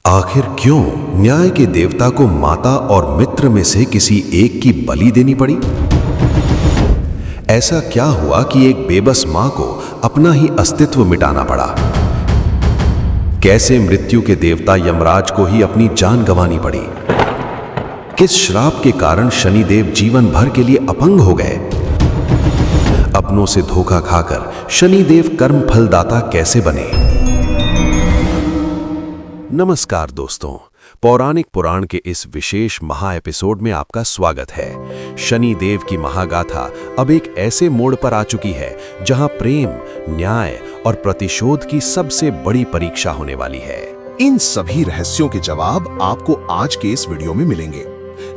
आखिर क्यों न्याय के देवता को माता और मित्र में से किसी एक की बलि देनी पड़ी? ऐसा क्या हुआ कि एक बेबस मां को अपना ही अस्तित्व मिटाना पड़ा? कैसे मृत्यु के देवता यमराज को ही अपनी जान गंवानी पड़ी? किस श्राप के कारण शनिदेव जीवन भर के लिए अपंग हो गए? अपनों से धोखा खाकर शनिदेव कर्म फलदाता कैसे बने? नमस्कार दोस्तों, पौराणिक पुराण के इस विशेष महा एपिसोड में आपका स्वागत है। शनिदेव की महागाथा अब एक ऐसे मोड़ पर आ चुकी है जहां प्रेम, न्याय और प्रतिशोध की सबसे बड़ी परीक्षा होने वाली है। इन सभी रहस्यों के जवाब आपको आज के इस वीडियो में मिलेंगे।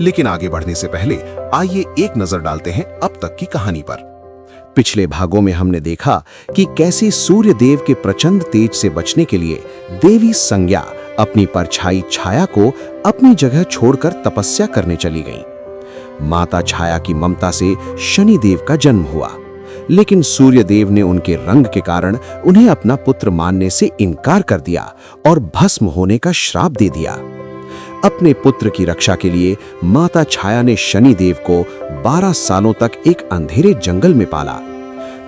लेकिन आगे बढ़ने से पहले आइए एक नजर डालते हैं अब तक की कहानी पर। पिछले भागों में हमने देखा कि कैसे सूर्य देव के प्रचंड तेज से बचने के लिए देवी संज्ञा अपनी परछाई छाया को अपनी जगह छोड़कर तपस्या करने चली गईं। माता छाया की ममता से शनिदेव का जन्म हुआ, लेकिन सूर्य देव ने उनके रंग के कारण उन्हें अपना पुत्र मानने से इनकार कर दिया और भस्म होने का श्राप दे दिया। अपने पुत्र की रक्षा के लिए माता छाया ने शनिदेव को 12 सालों तक एक अंधेरे जंगल में पाला।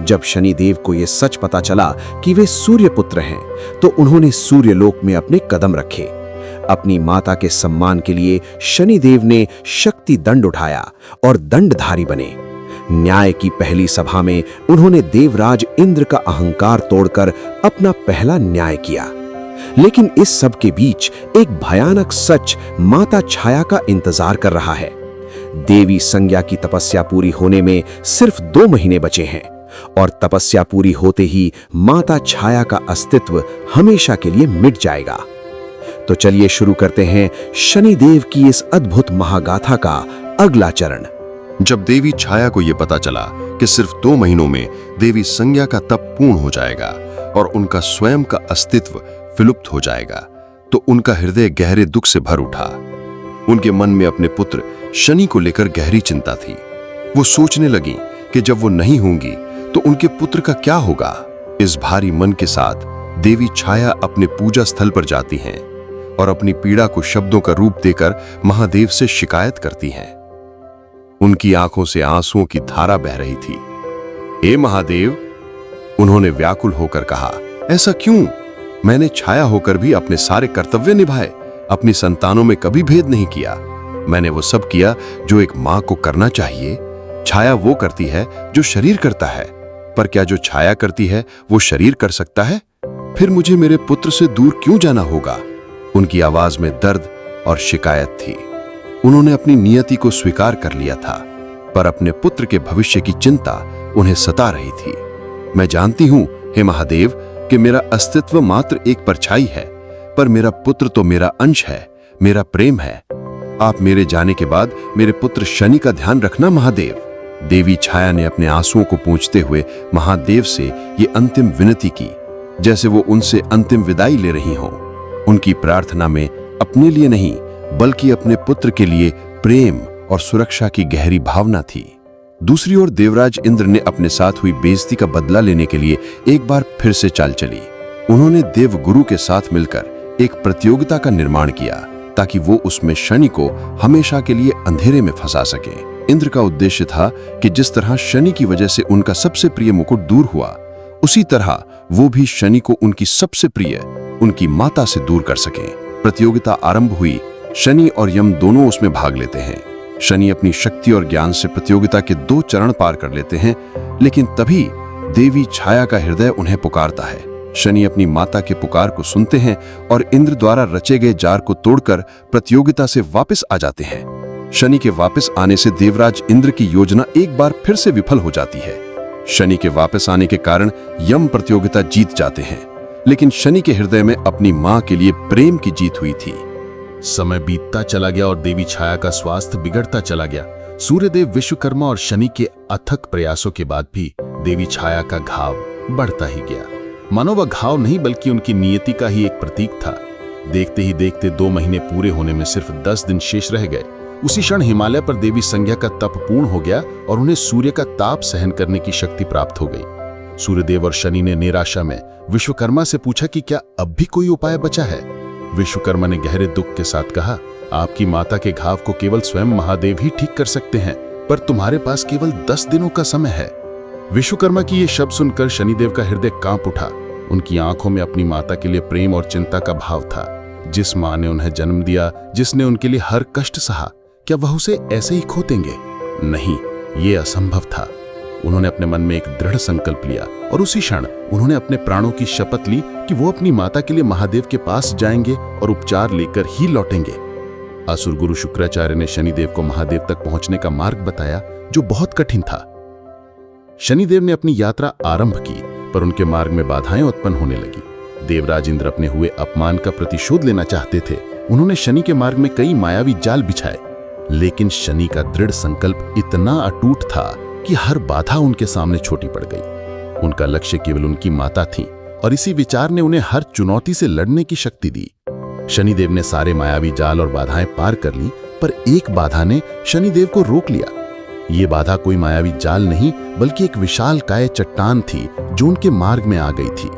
जब शनिदेव को यह सच पता चला कि वे सूर्य पुत्र हैं, तो उन्होंने सूर्यलोक में अपने कदम रखे। अपनी माता के सम्मान के लिए शनिदेव ने शक्ति दंड उठाया और दंडधारी बने। न्याय की पहली सभा में उन्होंने देवराज इंद्र का अहंकार तोड़कर अपना पहला न्याय किया। लेकिन इस सब के बीच एक भयानक सच माता छाया का इंतजार कर रहा है। देवी संज्ञा की तपस्या पूरी होने में सिर्फ 2 महीने बचे हैं और तपस्या पूरी होते ही माता छाया का अस्तित्व हमेशा के लिए मिट जाएगा। तो चलिए शुरू करते हैं शनिदेव की इस अद्भुत महागाथा का अगला चरण। जब देवी छाया को यह पता चला कि सिर्फ 2 महीनों में देवी संज्ञा का तप पूर्ण हो जाएगा और उनका स्वयं का अस्तित्व विलुप्त हो जाएगा, तो उनका हृदय गहरे दुख से भर उठा। उनके मन में अपने पुत्र शनि को लेकर गहरी चिंता थी। वो सोचने लगी कि जब वो नहीं होंगी तो उनके पुत्र का क्या होगा। इस भारी मन के साथ देवी छाया अपने पूजा स्थल पर जाती हैं और अपनी पीड़ा को शब्दों का रूप देकर महादेव से शिकायत करती हैं। उनकी आंखों से आंसुओं की धारा बह रही थी। हे महादेव, उन्होंने व्याकुल होकर कहा, ऐसा क्यों? मैंने छाया होकर भी अपने सारे कर्तव्य निभाए, अपनी संतानों में कभी भेद नहीं किया। मैंने वो सब किया जो एक मां को करना चाहिए। छाया वो करती है जो शरीर करता है, पर क्या जो छाया करती है वो शरीर कर सकता है? फिर मुझे मेरे पुत्र से दूर क्यों जाना होगा? उनकी आवाज में दर्द और शिकायत थी। उन्होंने अपनी नियति को स्वीकार कर लिया था, पर अपने पुत्र के भविष्य की चिंता उन्हें सता रही थी। मैं जानती हूं, हे महादेव, कि मेरा अस्तित्व मात्र एक परछाई है, पर मेरा पुत्र तो मेरा अंश है, मेरा प्रेम है। आप मेरे जाने के बाद मेरे पुत्र शनि का ध्यान रखना महादेव। देवी छाया ने अपने आंसुओं को पोंछते हुए महादेव से ये अंतिम विनती की, जैसे वो उनसे अंतिम विदाई ले रही हों। उनकी प्रार्थना में अपने लिए नहीं, बल्कि अपने पुत्र के लिए प्रेम और सुरक्षा की गहरी भावना थी। दूसरी ओर देवराज इंद्र ने अपने साथ हुई बेइज्जती का बदला लेने के लिए एक बार फिर से चाल चली। उन्होंने देवगुरु के साथ मिलकर एक प्रतियोगिता का निर्माण किया, ताकि वो उसमें शनि को हमेशा के लिए अंधेरे में फंसा सके। इंद्र का उद्देश्य था कि जिस तरह शनि की वजह से उनका सबसे प्रिय मुकुट दूर हुआ, उसी तरह वो भी शनि को उनकी सबसे प्रिय, उनकी माता से दूर कर सके। प्रतियोगिता आरंभ हुई। शनि और यम दोनों उसमें भाग लेते हैं। शनि अपनी शक्ति और ज्ञान से प्रतियोगिता के 2 चरण पार कर लेते हैं, लेकिन तभी देवी छाया का हृदय उन्हें पुकारता है। शनि अपनी माता के पुकार को सुनते हैं और इंद्र द्वारा रचे गए जार को तोड़कर प्रतियोगिता से वापस आ जाते हैं। शनि के वापस आने से देवराज इंद्र की योजना एक बार फिर से विफल हो जाती है। शनि के वापस आने के कारण यम प्रतियोगिता जीत जाते हैं, लेकिन शनि के हृदय में अपनी मां के लिए प्रेम की जीत हुई थी। समय बीतता चला गया और देवी छाया का स्वास्थ्य बिगड़ता चला गया। सूर्यदेव, विश्वकर्मा और शनि के अथक प्रयासों के बाद भी देवी छाया का घाव बढ़ता ही गया। मानो वह घाव नहीं, बल्कि उनकी नियति का ही एक प्रतीक था। देखते ही देखते 2 महीने पूरे होने में सिर्फ 10 दिन शेष रह गए। उसी क्षण हिमालय पर देवी संज्ञा का तप पूर्ण हो गया और उन्हें सूर्य का ताप सहन करने की शक्ति प्राप्त हो गई। सूर्यदेव और शनि ने निराशा में विश्वकर्मा से पूछा कि क्या अब भी कोई उपाय बचा है। विश्वकर्मा ने गहरे दुख के साथ कहा, आपकी माता के घाव को केवल स्वयं महादेव ही ठीक कर सकते हैं, पर तुम्हारे पास केवल 10 दिनों का समय है। विश्वकर्मा की ये शब्द सुनकर शनिदेव का हृदय कांप उठा। उनकी आंखों में अपनी माता के लिए प्रेम और चिंता का भाव था। जिस मां ने उन्हें जन्म दिया, जिसने उनके लिए हर कष्ट सहा, क्या वह उसे ऐसे ही खो देंगे? नहीं, ये असंभव था। उन्होंने अपने मन में एक दृढ़ संकल्प लिया और उसी क्षण उन्होंने अपने प्राणों की शपथ ली कि वो अपनी माता के लिए महादेव के पास जाएंगे और उपचार लेकर ही लौटेंगे। असुर गुरु शुक्राचार्य ने शनिदेव को महादेव तक पहुंचने का मार्ग बताया, जो बहुत कठिन था। शनिदेव ने अपनी यात्रा आरंभ की, पर उनके मार्ग में बाधाएं उत्पन्न होने लगी। देवराज इंद्र अपने हुए अपमान का प्रतिशोध लेना चाहते थे। उन्होंने शनि के मार्ग में कई मायावी जाल बिछाए, लेकिन शनि का दृढ़ संकल्प इतना अटूट था कि हर बाधा उनके सामने छोटी पड़ गई। उनका लक्ष्य केवल उनकी माता थी और इसी विचार ने उन्हें हर चुनौती से लड़ने की शक्ति दी। शनिदेव ने सारे मायावी जाल और बाधाएं पार कर ली, पर एक बाधा ने शनिदेव को रोक लिया। ये बाधा कोई मायावी जाल नहीं, बल्कि एक विशालकाय चट्टान थी जो उनके मार्ग में आ गई थी।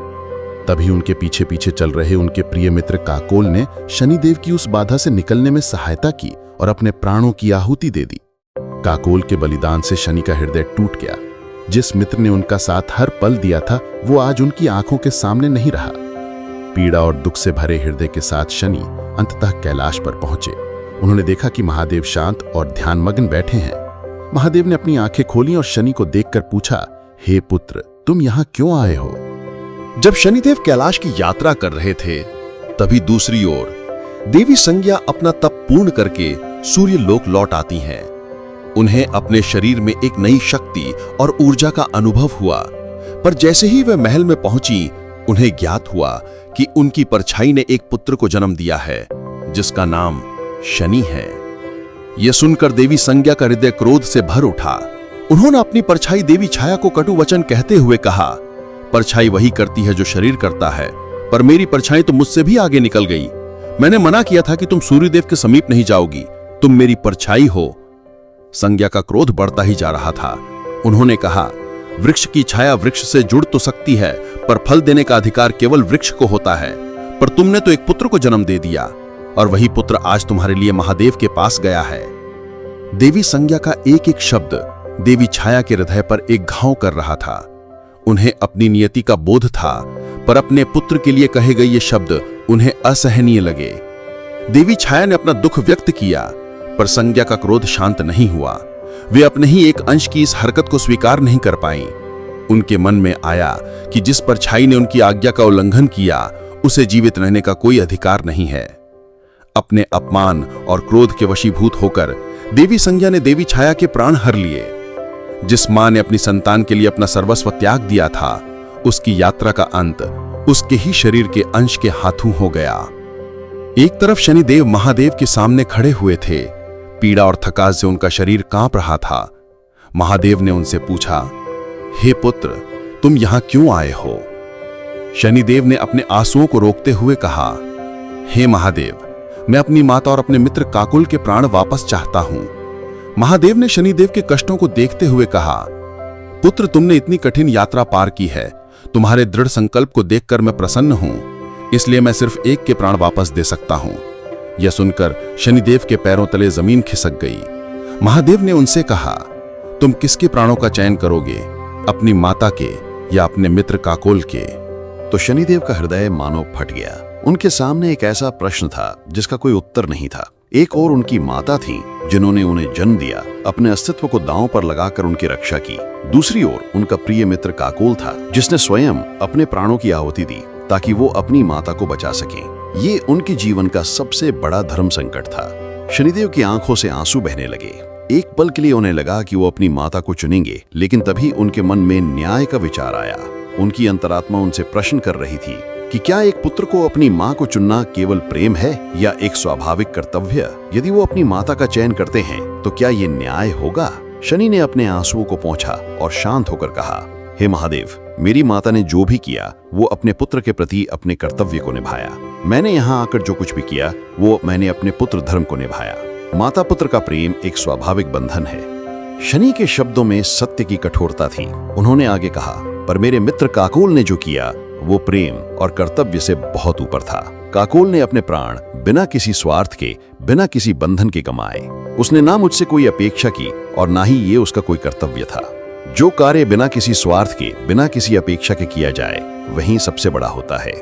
तभी उनके पीछे पीछे चल रहे उनके प्रिय मित्र काकोल ने शनिदेव की उस बाधा से निकलने में सहायता की और अपने प्राणों की आहुति दे दी। काकोल के बलिदान से शनि का हृदय टूट गया। जिस मित्र ने उनका साथ हर पल दिया था, वो आज उनकी आंखों के सामने नहीं रहा। पीड़ा और दुख से भरे हृदय के साथ शनि अंततः कैलाश पर पहुंचे। उन्होंने देखा कि महादेव शांत और ध्यानमग्न बैठे हैं। महादेव ने अपनी आंखें खोली और शनि को देखकर पूछा, हे पुत्र, तुम यहाँ क्यों आए हो? जब शनिदेव कैलाश की यात्रा कर रहे थे, तभी दूसरी ओर देवी संज्ञा अपना तप पूर्ण करके सूर्य लोक लौट आती हैं। उन्हें अपने शरीर में एक नई शक्ति और ऊर्जा का अनुभव हुआ, पर जैसे ही वे महल में पहुंची, उन्हें ज्ञात हुआ कि उनकी परछाई ने एक पुत्र को जन्म दिया है, जिसका नाम शनि है। यह सुनकर देवी संज्ञा का हृदय क्रोध से भर उठा। उन्होंने अपनी परछाई देवी छाया को कटु वचन कहते हुए कहा, परछाई वही करती है जो शरीर करता है, पर मेरी परछाई तो मुझसे भी आगे निकल गई। मैंने मना किया था कि तुम सूर्यदेव के समीप नहीं जाओगी, तुम मेरी परछाई हो। संज्ञा का क्रोध बढ़ता ही जा रहा था। उन्होंने कहा, वृक्ष की छाया वृक्ष से जुड़ तो सकती है, पर फल देने का अधिकार केवल वृक्ष को होता है। पर तुमने तो एक पुत्र को जन्म दे दिया, और वही पुत्र आज तुम्हारे लिए महादेव के पास गया है। देवी संज्ञा का एक एक शब्द देवी छाया के हृदय पर एक घाव कर रहा था। उन्हें अपनी नियति का बोध था, पर अपने पुत्र के लिए कहे गए ये शब्द उन्हें असहनीय लगे। देवी छाया ने अपना दुख व्यक्त किया, पर संज्ञा का क्रोध शांत नहीं हुआ। वे अपने ही एक अंश की इस हरकत को स्वीकार नहीं कर पाईं। उनके मन में आया कि जिस परछाई ने उनकी आज्ञा का उल्लंघन किया, उसे जीवित रहने का कोई अधिकार नहीं है। अपने अपमान और क्रोध के वशीभूत होकर देवी संज्ञा ने देवी छाया के प्राण हर लिए। जिस मां ने अपनी संतान के लिए अपना सर्वस्व त्याग दिया था, उसकी यात्रा का अंत उसके ही शरीर के अंश के हाथों हो गया। एक तरफ शनिदेव महादेव के सामने खड़े हुए थे। पीड़ा और थकान से उनका शरीर कांप रहा था। महादेव ने उनसे पूछा, हे पुत्र, तुम यहां क्यों आए हो? शनिदेव ने अपने आंसुओं को रोकते हुए कहा, हे महादेव, मैं अपनी माता और अपने मित्र काकुल के प्राण वापस चाहता हूं। महादेव ने शनिदेव के कष्टों को देखते हुए कहा, पुत्र, तुमने इतनी कठिन यात्रा पार की है। तुम्हारे दृढ़ संकल्प को देखकर मैं प्रसन्न हूं, इसलिए मैं सिर्फ एक के प्राण वापस दे सकता हूं। यह सुनकर शनिदेव के पैरों तले जमीन खिसक गई। महादेव ने उनसे कहा, तुम किसके प्राणों का चयन करोगे, अपनी माता के या अपने मित्र काकोल के? तो शनिदेव का हृदय मानो फट गया। उनके सामने एक ऐसा प्रश्न था जिसका कोई उत्तर नहीं था। एक और उनकी माता थी जिन्होंने उन्हें जन्म दिया, अपने अस्तित्व को दांव पर लगाकर उनकी रक्षा की। दूसरी ओर उनका प्रिय मित्र काकोल था, जिसने स्वयं अपने प्राणों की आहुति दी ताकि वो अपनी माता को बचा सके। ये उनके जीवन का सबसे बड़ा धर्म संकट था। शनिदेव की आंखों से आंसू बहने लगे। एक पल के लिए उन्हें लगा कि वो अपनी माता को चुनेंगे, लेकिन तभी उनके मन में न्याय का विचार आया। उनकी अंतरात्मा उनसे प्रश्न कर रही थी कि क्या एक पुत्र को अपनी मां को चुनना केवल प्रेम है या एक स्वाभाविक कर्तव्य? यदि वो अपनी माता का चयन करते हैं तो क्या ये न्याय होगा? शनि ने अपने आंसुओं को पोंछा और शांत होकर कहा, हे महादेव, मेरी माता ने जो भी किया वो अपने पुत्र के प्रति अपने कर्तव्य को निभाया। मैंने यहाँ आकर जो कुछ भी किया वो मैंने अपने पुत्र धर्म को निभाया। माता पुत्र का प्रेम एक स्वाभाविक बंधन है। शनि के शब्दों में सत्य की कठोरता थी। उन्होंने आगे कहा, पर मेरे मित्र काकोल ने जो किया वो प्रेम और कर्तव्य से बहुत ऊपर था। काकोल ने अपने प्राण बिना किसी स्वार्थ के, बिना किसी बंधन के कमाए। उसने ना मुझसे कोई अपेक्षा की और ना ही ये उसका कोई कर्तव्य था। जो कार्य बिना किसी स्वार्थ के, बिना किसी अपेक्षा के किया जाए, वही सबसे बड़ा होता है।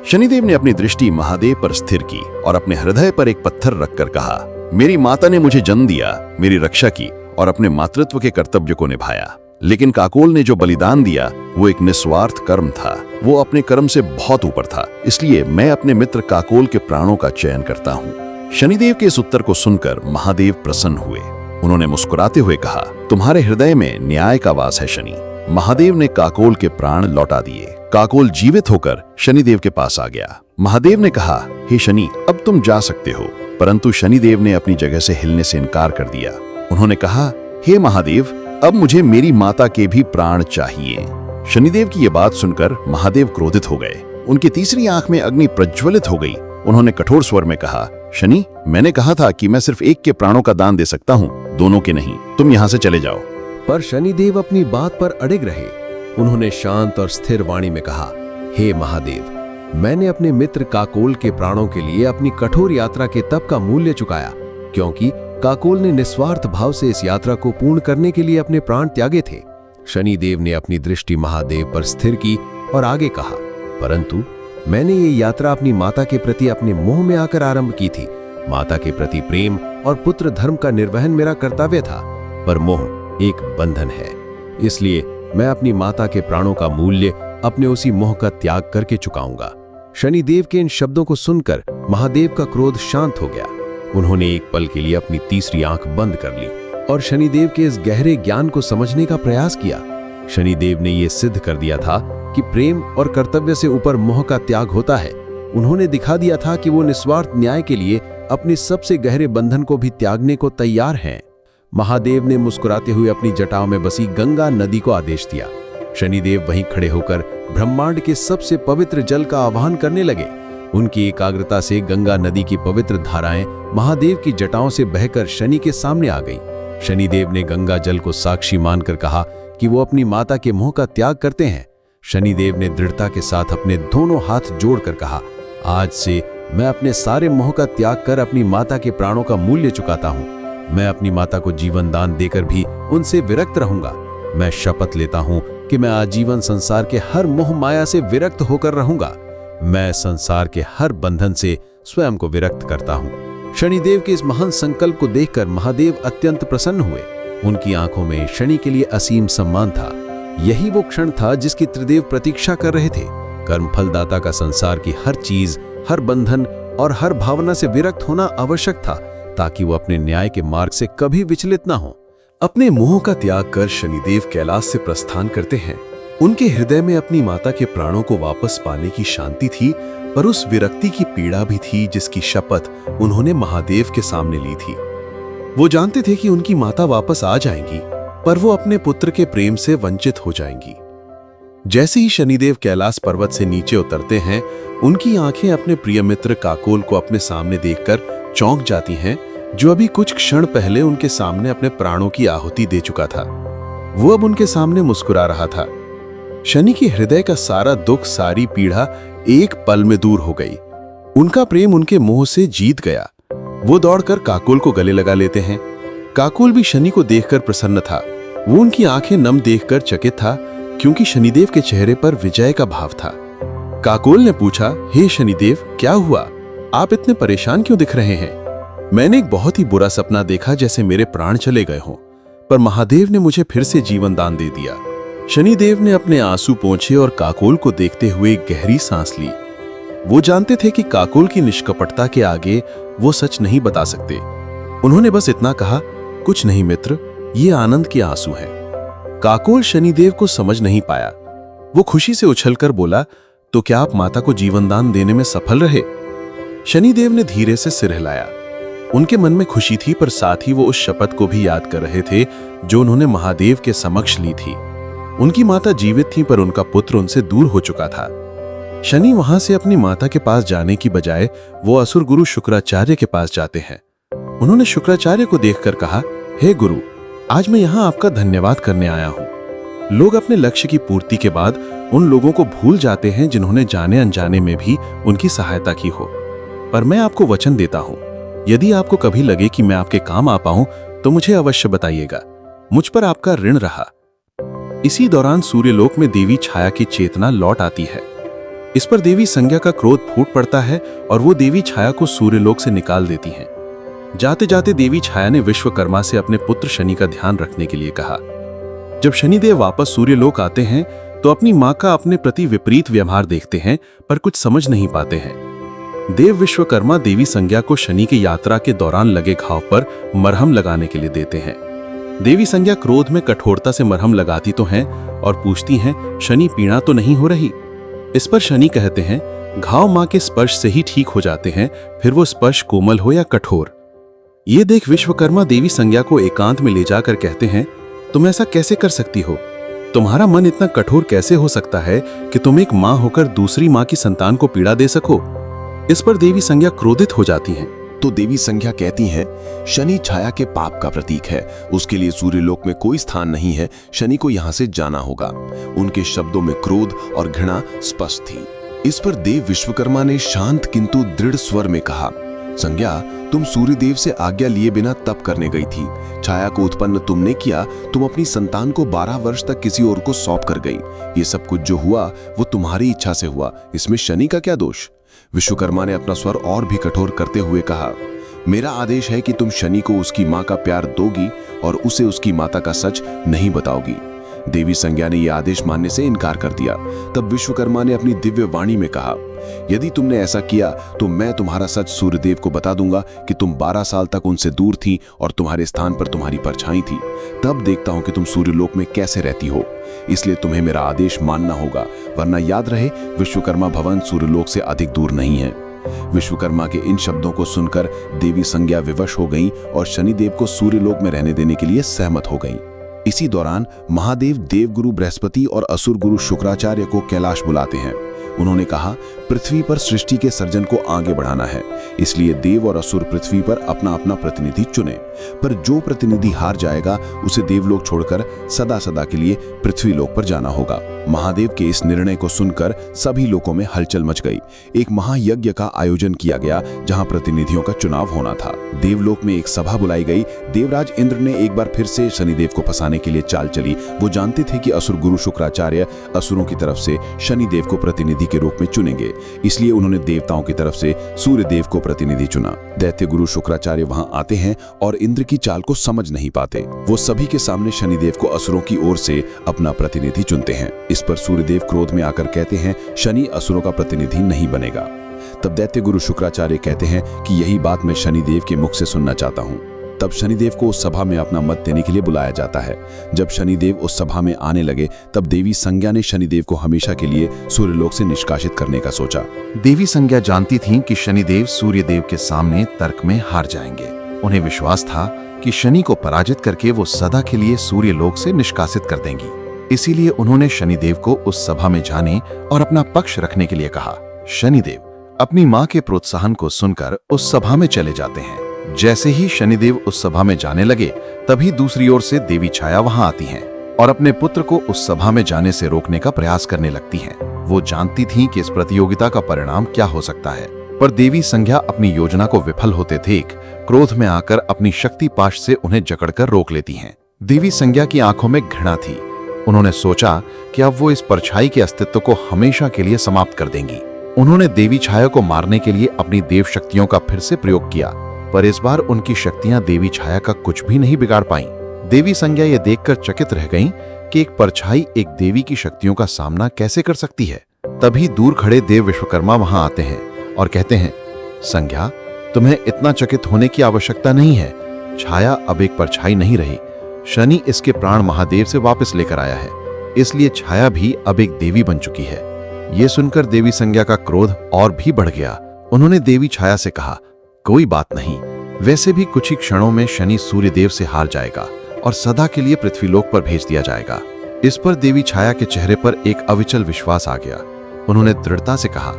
शनिदेव ने अपनी दृष्टि महादेव पर स्थिर की और अपने हृदय पर एक पत्थर रखकर कहा, मेरी माता ने मुझे जन्म दिया, मेरी रक्षा की और अपने मातृत्व के कर्तव्य को निभाया। लेकिन काकोल ने जो बलिदान दिया वो एक निस्वार्थ कर्म था। वो अपने कर्म से बहुत ऊपर था। इसलिए मैं अपने मित्र काकोल के प्राणों का चयन करता हूँ। शनिदेव के इस उत्तर को सुनकर महादेव प्रसन्न हुए। उन्होंने मुस्कुराते हुए कहा, तुम्हारे हृदय में न्याय का वास है शनि। महादेव ने काकोल के प्राण लौटा दिए। काकोल जीवित होकर शनिदेव के पास आ गया। महादेव ने कहा, हे शनि, अब तुम जा सकते हो। परंतु शनिदेव ने अपनी जगह से हिलने से इनकार कर दिया। उन्होंने कहा, हे महादेव, अब मुझे मेरी माता के भी प्राण चाहिए। शनिदेव की यह बात सुनकर महादेव क्रोधित हो गए। उनकी तीसरी आंख में अग्नि प्रज्वलित हो गई। उन्होंने कठोर स्वर में कहा, शनि, मैंने कहा था कि मैं सिर्फ एक के प्राणों का दान दे सकता हूँ, दोनों के नहीं। तुम यहाँ से चले जाओ। पर शनिदेव अपनी बात पर अड़िग रहे। उन्होंने शांत और स्थिर वाणी में कहा, हे महादेव, मैंने अपने मित्र काकोल के प्राणों के लिए अपनी कठोर यात्रा के तप का मूल्य चुकाया, क्योंकि काकोल ने निस्वार्थ भाव से इस यात्रा को पूर्ण करने के लिए अपने प्राण त्यागे थे। शनिदेव ने अपनी दृष्टि महादेव पर स्थिर की और आगे कहा, परंतु मैंने ये यात्रा अपनी माता के प्रति अपने मोह में आकर आरंभ की थी। माता के प्रति प्रेम और पुत्र धर्म का निर्वहन मेरा कर्तव्य था, पर मोह एक बंधन है। इसलिए मैं अपनी माता के प्राणों का मूल्य अपने उसी मोह का त्याग करके चुकाऊंगा। शनिदेव के इन शब्दों को सुनकर महादेव का क्रोध शांत हो गया। उन्होंने एक पल के लिए अपनी तीसरी आंख बंद कर ली और शनिदेव के इस गहरे ज्ञान को समझने का प्रयास किया। शनिदेव ने यह सिद्ध कर दिया था कि प्रेम और कर्तव्य से ऊपर मोह का त्याग होता है। उन्होंने दिखा दिया था कि वो निस्वार्थ न्याय के लिए अपनी सबसे गहरे बंधन को भी त्यागने को तैयार हैं। महादेव ने मुस्कुराते हुए अपनी जटाओं में बसी गंगा नदी को आदेश दिया। शनिदेव वहीं खड़े होकर ब्रह्मांड के सबसे पवित्र जल का आह्वान करने लगे। उनकी एकाग्रता से गंगा नदी की पवित्र धाराएं महादेव की जटाओं से बहकर शनि के सामने आ गई। शनिदेव ने गंगा जल को साक्षी मानकर कहा कि वो अपनी माता के मोह का त्याग करते हैं। शनिदेव ने दृढ़ता के साथ अपने दोनों हाथ जोड़कर कहा, आज से मैं अपने सारे मोह का त्याग कर अपनी माता के प्राणों का मूल्य चुकाता हूँ। मैं अपनी माता को जीवन दान देकर भी उनसे विरक्त रहूंगा। मैं शपथ लेता हूँ कि मैं आजीवन संसार के हर मोह माया से विरक्त होकर रहूंगा। मैं संसार के हर बंधन से स्वयं को विरक्त करता हूँ। शनिदेव के इस महान संकल्प को देखकर महादेव अत्यंत प्रसन्न हुए। उनकी आंखों में शनि के लिए असीम सम्मान था। यही वो क्षण था जिसकी त्रिदेव प्रतीक्षा कर रहे थे। कर्मफलदाता का संसार की हर चीज, हर बंधन और हर भावना से विरक्त होना आवश्यक था, ताकि वो अपने न्याय के मार्ग से कभी विचलित ना हो। अपने मोह का त्याग कर शनिदेव कैलाश से प्रस्थान करते हैं। उनके हृदय में अपनी माता के प्राणों को वापस पाने की शांति थी, पर उस विरक्ति की पीड़ा भी थी जिसकी शपथ उन्होंने महादेव के सामने ली थी। वो जानते थे कि उनकी माता वापस आ जाएंगी, पर वो अपने पुत्र के प्रेम से वंचित हो जाएंगी। जैसे ही शनिदेव कैलाश पर्वत से नीचे उतरते हैं, उनकी आंखें अपने प्रिय मित्र काकोल को अपने सामने देखकर चौंक जाती हैं, जो अभी कुछ क्षण पहले उनके सामने अपने प्राणों की आहुति दे चुका था। वो अब उनके सामने मुस्कुरा रहा था। शनि के हृदय का सारा दुख, सारी पीड़ा एक पल में दूर हो गई। उनका प्रेम उनके मोह से जीत गया। वो दौड़कर काकोल को गले लगा लेते हैं। काकोल भी शनि को देखकर प्रसन्न था। वो उनकी आंखें नम देखकर चकित था, क्योंकि शनिदेव के चेहरे पर विजय का भाव था। काकोल ने पूछा, हे शनिदेव, क्या हुआ? आप इतने परेशान क्यों दिख रहे हैं? मैंने एक बहुत ही बुरा सपना देखा, जैसे मेरे प्राण चले गए हों, पर महादेव ने मुझे फिर से जीवन दान दे दिया। शनिदेव ने अपने आंसू पोंछे और काकोल को देखते हुए गहरी सांस ली। वो जानते थे कि काकोल की निष्कपटता के आगे वो सच नहीं बता सकते। उन्होंने बस इतना कहा, कुछ नहीं मित्र, ये आनंद के आंसू हैं। काकोल शनिदेव को समझ नहीं पाया। वो खुशी से उछलकर बोला, तो क्या आप माता को जीवन दान देने में सफल रहे? शनिदेव ने धीरे से सिर हिलाया। उनके मन में खुशी थी, पर साथ ही वो उस शपथ को भी याद कर रहे थे जो उन्होंने महादेव के समक्ष ली थी। उनकी माता जीवित थी, पर उनका पुत्र उनसे दूर हो चुका था। शनि वहां से अपनी माता के पास जाने की बजाय वो असुर गुरु शुक्राचार्य के पास जाते हैं। उन्होंने शुक्राचार्य को देखकर कहा, हे गुरु, आज मैं यहाँ आपका धन्यवाद करने आया हूँ। लोग अपने लक्ष्य की पूर्ति के बाद उन लोगों को भूल जाते हैं जिन्होंने जाने अनजाने में भी उनकी सहायता की हो। पर मैं आपको वचन देता हूँ, यदि आपको कभी लगे कि मैं आपके काम आ पाऊं तो मुझे अवश्य बताइएगा। मुझ पर आपका ऋण रहा। इसी दौरान सूर्यलोक में देवी छाया की चेतना लौट आती है। इस पर देवी संज्ञा का क्रोध फूट पड़ता है और वो देवी छाया को सूर्यलोक से निकाल देती हैं। जाते जाते देवी छाया ने विश्वकर्मा से अपने पुत्र शनि का ध्यान रखने के लिए कहा। जब शनिदेव वापस सूर्यलोक आते हैं तो अपनी मां का अपने प्रति विपरीत व्यवहार देखते हैं, पर कुछ समझ नहीं पाते हैं। देव विश्वकर्मा देवी संज्ञा को शनि की यात्रा के दौरान लगे घाव पर मरहम लगाने के लिए देते हैं। देवी संज्ञा क्रोध में कठोरता से मरहम लगाती तो हैं और पूछती हैं, शनि पीड़ा तो नहीं हो रही? इस पर शनि कहते हैं, घाव मां के स्पर्श से ही ठीक हो जाते हैं, फिर वो स्पर्श कोमल हो या कठोर। ये देख विश्वकर्मा देवी संज्ञा को एकांत में ले जाकर कहते हैं, तुम ऐसा कैसे कर सकती हो? तुम्हारा मन इतना कठोर कैसे हो सकता है कि तुम एक मां होकर दूसरी मां की संतान को पीड़ा दे सको? इस पर देवी संज्ञा क्रोधित हो जाती हैं। तो देवी संज्ञा कहती हैं, शनि छाया के पाप का प्रतीक है, उसके लिए सूर्यलोक में कोई स्थान नहीं है, शनि को यहाँ से जाना होगा। उनके शब्दों में क्रोध और घृणा स्पष्ट थी। इस पर देव विश्वकर्मा ने शांत किंतु दृढ़ स्वर में कहा, संज्ञा, तुम सूर्यदेव से आज्ञा लिए बिना तप करने गई थी। छाया को उत्पन्न तुमने किया, तुम अपनी संतान को 12 वर्ष तक किसी और को सौंप कर गई। ये सब कुछ जो हुआ वो तुम्हारी इच्छा से हुआ, इसमें शनि का क्या दोष? विश्वकर्मा ने अपना स्वर और भी कठोर करते हुए कहा, मेरा आदेश है कि तुम शनि को उसकी मां का प्यार दोगी और उसे उसकी माता का सच नहीं बताओगी। देवी संज्ञा ने यह आदेश मानने से इनकार कर दिया। तब विश्वकर्मा ने अपनी दिव्य वाणी में कहा, यदि तुमने ऐसा किया तो मैं तुम्हारा सच सूर्यदेव को बता दूंगा कि तुम 12 साल तक उनसे दूर थी और तुम्हारे स्थान पर तुम्हारी परछाई थी। तब देखता हूं कि तुम सूर्यलोक में कैसे रहती हो। इसलिए तुम्हें मेरा आदेश मानना होगा, वरना याद रहे विश्वकर्मा भवन सूर्यलोक से अधिक दूर नहीं है। विश्वकर्मा के इन शब्दों को सुनकर देवी संज्ञा विवश हो गई और शनिदेव को सूर्यलोक में रहने देने के लिए सहमत हो गई। इसी दौरान महादेव देवगुरु बृहस्पति और असुर गुरु शुक्राचार्य को कैलाश बुलाते हैं। उन्होंने कहा, पृथ्वी पर सृष्टि के सर्जन को आगे बढ़ाना है, इसलिए देव और असुर पृथ्वी पर अपना अपना प्रतिनिधि चुने, पर जो प्रतिनिधि हार जाएगा उसे देवलोक छोड़कर सदा सदा के लिए पृथ्वी लोक पर जाना होगा। महादेव के इस निर्णय को सुनकर सभी लोगों में हलचल मच गई। एक महायज्ञ का आयोजन किया गया जहां प्रतिनिधियों का चुनाव होना था। देवलोक में एक सभा बुलाई गई। देवराज इंद्र ने एक बार फिर से शनिदेव को फंसाने के लिए चाल चली। वो जानते थे कि असुर गुरु शुक्राचार्य असुरों की तरफ से शनिदेव को प्रतिनिधि के रूप में चुनेंगे, इसलिए उन्होंने देवताओं की तरफ से सूर्यदेव को प्रतिनिधि चुना। दैत्य गुरु शुक्राचार्य वहां आते हैं और इंद्र की चाल को समझ नहीं पाते। वो सभी के सामने शनिदेव को असुरों की ओर से अपना प्रतिनिधि चुनते हैं। इस पर सूर्यदेव क्रोध में आकर कहते हैं, शनि असुरों का प्रतिनिधि नहीं बनेगा। तब दैत्य गुरु शुक्राचार्य कहते हैं कि यही बात मैं शनिदेव के मुख से सुनना चाहता हूं। तब शनिदेव को उस सभा में अपना मत देने के लिए बुलाया जाता है। जब शनिदेव उस सभा में आने लगे तब देवी संज्ञा ने शनिदेव को हमेशा के लिए सूर्यलोक से निष्कासित करने का सोचा। देवी संज्ञा जानती थीं कि शनिदेव सूर्यदेव के सामने तर्क में हार जाएंगे। उन्हें विश्वास था कि शनि को पराजित करके वो सदा के लिए सूर्यलोक से निष्कासित कर देंगी। इसीलिए उन्होंने शनिदेव को उस सभा में जाने और अपना पक्ष रखने के लिए कहा। शनिदेव अपनी मां के प्रोत्साहन को सुनकर उस सभा में चले जाते हैं। जैसे ही शनिदेव उस सभा में जाने लगे तभी दूसरी ओर से देवी छाया वहां आती हैं और अपने पुत्र को उस सभा में जाने से रोकने का प्रयास करने लगती हैं। वो जानती थीं कि इस प्रतियोगिता का परिणाम क्या हो सकता है, पर देवी संज्ञा अपनी योजना को विफल होते देख क्रोध में आकर अपनी शक्ति पाश से उन्हें जकड़कर रोक लेती हैं। देवी संज्ञा की आंखों में घृणा थी। उन्होंने सोचा कि अब वो इस परछाई के अस्तित्व को हमेशा के लिए समाप्त कर देंगी। उन्होंने देवी छाया को मारने के लिए अपनी देव शक्तियों का फिर से प्रयोग किया, पर इस बार उनकी शक्तियां देवी छाया का कुछ भी नहीं बिगाड़ पाईं। देवी संज्ञा ये देखकर चकित रह गईं कि एक परछाई एक देवी की शक्तियों का सामना कैसे कर सकती है। तभी दूर खड़े देव विश्वकर्मा वहां आते हैं और कहते हैं, संज्ञा, तुम्हें इतना चकित होने की आवश्यकता नहीं है। छाया अब एक परछाई नहीं रही। शनि इसके प्राण महादेव से वापस लेकर आया है, इसलिए छाया भी अब एक देवी बन चुकी है। ये सुनकर देवी संज्ञा का क्रोध और भी बढ़ गया। उन्होंने देवी छाया से कहा, कोई बात नहीं, वैसे भी कुछ ही क्षणों में शनि सूर्यदेव से हार जाएगा और सदा के लिए पृथ्वीलोक पर भेज दिया जाएगा। इस पर देवी छाया के चेहरे पर एक अविचल विश्वास आ गया। उन्होंने दृढ़ता से कहा,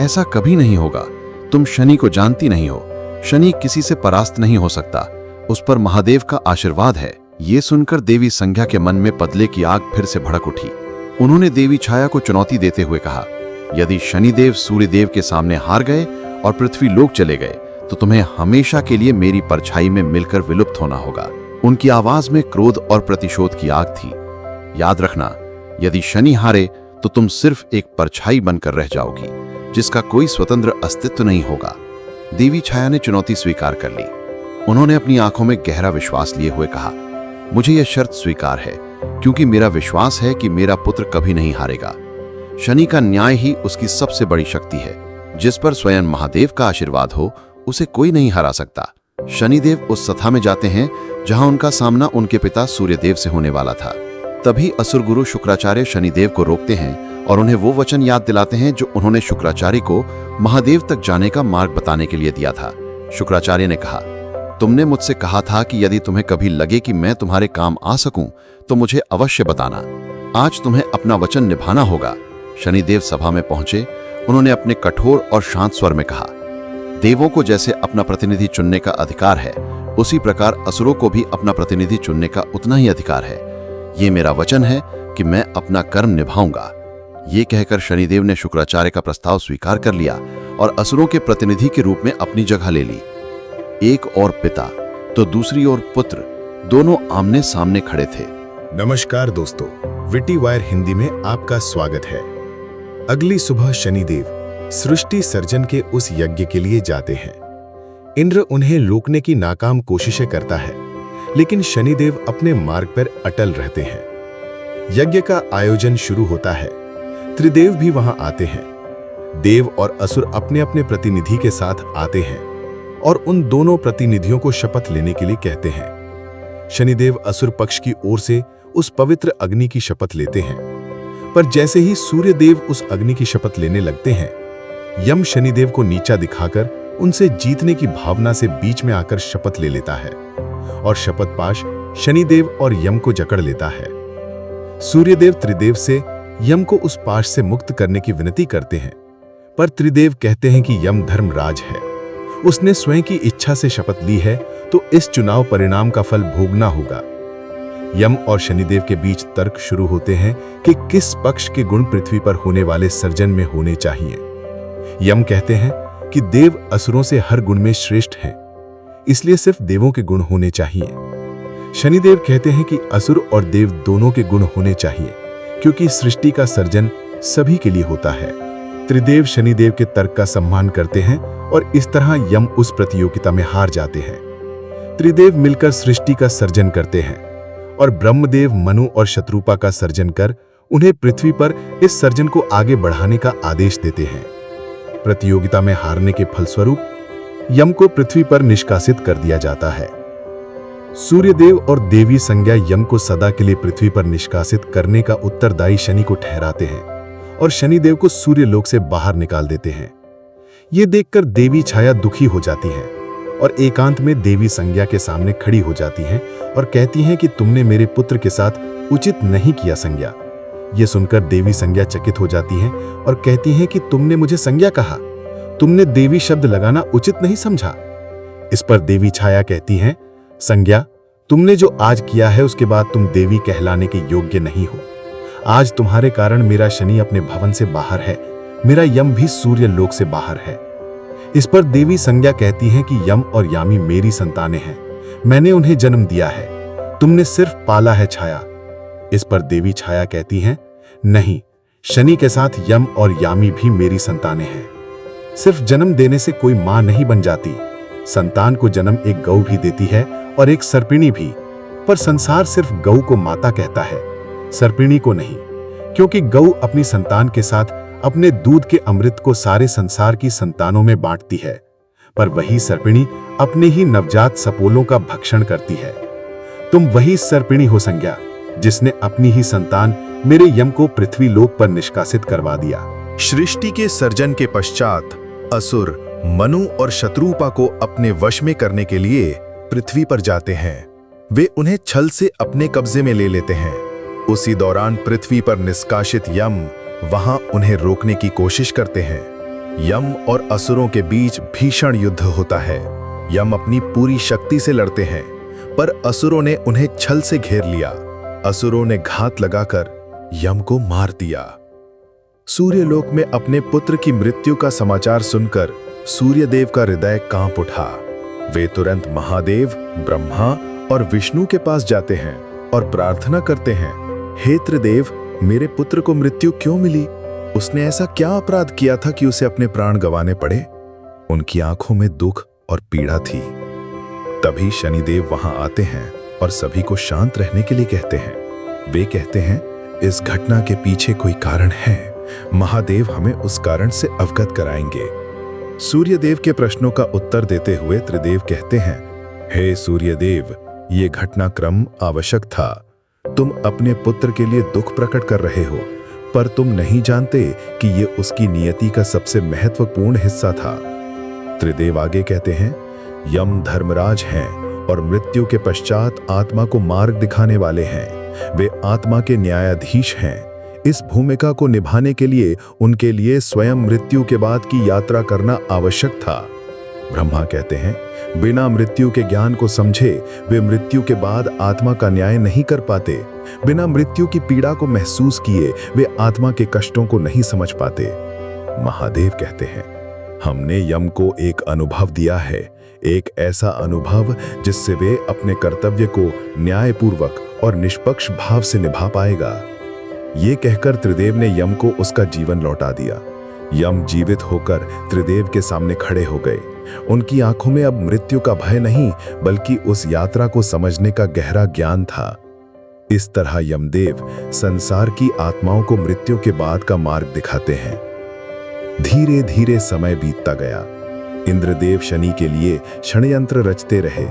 ऐसा कभी नहीं होगा। तुम शनि को जानती नहीं हो। शनि किसी से परास्त नहीं हो सकता। उस पर महादेव का आशीर्वाद है। ये सुनकर देवी संज्ञा के मन में पदले की आग फिर से भड़क उठी। उन्होंने देवी छाया को चुनौती देते हुए कहा, यदि शनिदेव सूर्यदेव के सामने हार गए और पृथ्वी लोक चले गए तो तुम्हें हमेशा के लिए मेरी परछाई में मिलकर विलुप्त होना होगा। उनकी आवाज में क्रोध और प्रतिशोध की आग थी। याद रखना, यदि शनि हारे तो तुम सिर्फ एक परछाई बनकर रह जाओगी, जिसका कोई स्वतंत्र अस्तित्व नहीं होगा। देवी छाया ने चुनौती स्वीकार कर ली। उन्होंने अपनी आंखों में गहरा विश्वास लिए हुए कहा, मुझे यह शर्त स्वीकार है, क्योंकि मेरा विश्वास है कि मेरा पुत्र कभी नहीं हारेगा। शनि का न्याय ही उसकी सबसे बड़ी शक्ति है। जिस पर स्वयं महादेव का आशीर्वाद हो, उसे कोई नहीं हरा सकता। शनिदेव उस सथा में जाते हैं जहां उनका सामना उनके पिता सूर्यदेव से होने वाला था। तभी असुर गुरु शुक्राचार्य शनिदेव को रोकते हैं और उन्हें वो वचन याद दिलाते हैं जो उन्होंने शुक्राचार्य को महादेव तक जाने का मार्ग बताने के लिए दिया था। शुक्राचार्य ने कहा, तुमने मुझसे कहा था कि यदि तुम्हें कभी लगे कि मैं तुम्हारे काम आ सकूं तो मुझे अवश्य बताना। आज तुम्हें अपना वचन निभाना होगा। शनिदेव सभा में पहुंचे। उन्होंने अपने कठोर और शांत स्वर में कहा, देवों को जैसे अपना प्रतिनिधि चुनने का अधिकार है, उसी प्रकार असुरों को भी अपना प्रतिनिधि चुनने का उतना ही अधिकार है। ये मेरा वचन है कि मैं अपना कर्म निभाऊंगा। ये कहकर शनिदेव ने शुक्राचार्य का प्रस्ताव स्वीकार कर लिया और असुरों के प्रतिनिधि के रूप में अपनी जगह ले ली। एक और पिता तो दूसरी ओर पुत्र, दोनों आमने सामने खड़े थे। नमस्कार दोस्तों, विटी वायर हिंदी में आपका स्वागत है। अगली सुबह शनिदेव सृष्टि सर्जन के उस यज्ञ के लिए जाते हैं। इंद्र उन्हें रोकने की नाकाम कोशिशें करता है, लेकिन शनिदेव अपने मार्ग पर अटल रहते हैं। यज्ञ का आयोजन शुरू होता है। त्रिदेव भी वहां आते हैं। देव और असुर अपने अपने प्रतिनिधि के साथ आते हैं और उन दोनों प्रतिनिधियों को शपथ लेने के लिए कहते हैं। शनिदेव असुर पक्ष की ओर से उस पवित्र अग्नि की शपथ लेते हैं, पर जैसे ही सूर्यदेव उस अग्नि की शपथ लेने लगते हैं, यम शनिदेव को नीचा दिखाकर उनसे जीतने की भावना से बीच में आकर शपथ ले लेता है और शपथ पाश शनिदेव और यम को जकड़ लेता है। सूर्यदेव त्रिदेव से यम को उस पाश से मुक्त करने की विनती करते हैं, पर त्रिदेव कहते हैं कि यम धर्मराज है, उसने स्वयं की इच्छा से शपथ ली है, तो इस चुनाव परिणाम का फल भोगना होगा। यम और शनिदेव के बीच तर्क शुरू होते हैं कि किस पक्ष के गुण पृथ्वी पर होने वाले सर्जन में होने चाहिए। यम कहते हैं कि देव असुरों से हर गुण में श्रेष्ठ हैं, इसलिए सिर्फ देवों के गुण होने चाहिए। शनिदेव कहते हैं कि असुर और देव दोनों के गुण होने चाहिए, क्योंकि सृष्टि का सर्जन सभी के लिए होता है। त्रिदेव शनिदेव के तर्क का सम्मान करते हैं और इस तरह यम उस प्रतियोगिता में हार जाते हैं। त्रिदेव मिलकर सृष्टि का सर्जन करते हैं और ब्रह्मदेव मनु और शत्रुपा का सर्जन कर उन्हें पृथ्वी पर इस सर्जन को आगे बढ़ाने का आदेश देते हैं। प्रतियोगिता में हारने के फलस्वरूप यम को पृथ्वी पर निष्कासित कर दिया जाता है। सूर्यदेव और देवी संज्ञा यम को सदा के लिए पृथ्वी पर निष्कासित करने का उत्तरदायी शनि को ठहराते हैं और शनिदेव को सूर्यलोक से बाहर निकाल देते हैं। ये देखकर देवी छाया दुखी हो जाती है और एकांत में देवी संज्ञा के सामने खड़ी हो जाती हैं और कहती हैं कि तुमने मेरे पुत्र के साथ उचित नहीं किया संज्ञा। ये सुनकर देवी संज्ञा चकित हो जाती हैं और कहती हैं कि तुमने मुझे संज्ञा कहा, तुमने देवी शब्द लगाना उचित नहीं समझा। इस पर देवी छाया कहती हैं, संज्ञा, तुमने जो आज किया है उसके बाद तुम देवी कहलाने के योग्य नहीं हो। आज तुम्हारे कारण मेरा शनि अपने भवन से बाहर है, मेरा यम भी सूर्य लोक से बाहर है। इस पर देवी संज्ञा कहती हैं कि यम और यामी मेरी संतानें हैं, मैंने उन्हें जन्म दिया है, तुमने सिर्फ पाला है छाया। इस पर देवी छाया कहती हैं, नहीं, शनि के साथ यम और यामी भी मेरी संतानें हैं। सिर्फ जन्म देने से कोई मां नहीं बन जाती, संतान को जन्म एक गौ भी देती है और एक सर्पिणी भी, पर संसार सिर्फ गौ को माता कहता है, सर्पिणी को नहीं, क्योंकि गौ अपनी संतान के साथ अपने दूध के अमृत को सारे संसार की संतानों में बांटती है, पर वही सर्पिणी अपने ही नवजात सपोलों का भक्षण करती है। तुम वही सर्पिणी हो संज्ञा, जिसने अपनी ही संतान मेरे यम को पृथ्वी लोक पर निष्कासित करवा दिया। सृष्टि के सर्जन के पश्चात असुर मनु और शत्रुपा को अपने वश में करने के लिए पृथ्वी पर जाते हैं। वे उन्हें छल से अपने कब्जे में ले लेते हैं। उसी दौरान पृथ्वी पर निष्कासित यम वहां उन्हें रोकने की कोशिश करते हैं। यम और असुरों के बीच भीषण युद्ध होता है। यम अपनी पूरी शक्ति से लड़ते हैं, पर असुरों ने उन्हें छल से घेर लिया। असुरों ने घात लगाकर यम को मार दिया। सूर्यलोक में अपने पुत्र की मृत्यु का समाचार सुनकर सूर्यदेव का हृदय कांप उठा। वे तुरंत महादेव, ब्रह्मा और विष्णु के पास जाते हैं और प्रार्थना करते हैं, हे त्रिदेव, मेरे पुत्र को मृत्यु क्यों मिली? उसने ऐसा क्या अपराध किया था कि उसे अपने प्राण गंवाने पड़े? उनकी आंखों में दुख और पीड़ा थी। तभी शनिदेव वहां आते हैं और सभी को शांत रहने के लिए कहते हैं। वे कहते हैं, इस घटना के पीछे कोई कारण है, महादेव हमें उस कारण से अवगत कराएंगे। सूर्यदेव के प्रश्नों का उत्तर देते हुए त्रिदेव कहते हैं, हे सूर्यदेव, ये घटनाक्रम आवश्यक था। तुम अपने पुत्र के लिए दुख प्रकट कर रहे हो, पर तुम नहीं जानते कि ये उसकी नियति का सबसे महत्वपूर्ण हिस्सा था। त्रिदेव आगे कहते हैं, यम धर्मराज हैं और मृत्यु के पश्चात आत्मा को मार्ग दिखाने वाले हैं। वे आत्मा के न्यायाधीश हैं। इस भूमिका को निभाने के लिए उनके लिए स्वयं मृत्यु के बाद की यात्रा करना आवश्यक था। ब्रह्मा कहते हैं, बिना मृत्यु के ज्ञान को समझे वे मृत्यु के बाद आत्मा का न्याय नहीं कर पाते। बिना मृत्यु की पीड़ा को महसूस किए वे आत्मा के कष्टों को नहीं समझ पाते। महादेव कहते हैं, हमने यम को एक अनुभव दिया है, एक ऐसा अनुभव जिससे वे अपने कर्तव्य को न्यायपूर्वक और निष्पक्ष भाव से निभा पाएगा। ये कहकर त्रिदेव ने यम को उसका जीवन लौटा दिया। यम जीवित होकर त्रिदेव के सामने खड़े हो गए। उनकी आंखों में अब मृत्यु का भय नहीं, बल्कि उस यात्रा को समझने का गहरा ज्ञान था। इस तरह यमदेव संसार की आत्माओं को मृत्यु के बाद का मार्ग दिखाते हैं। धीरे धीरे समय बीतता गया। इंद्रदेव शनि के लिए षड्यंत्र रचते रहे,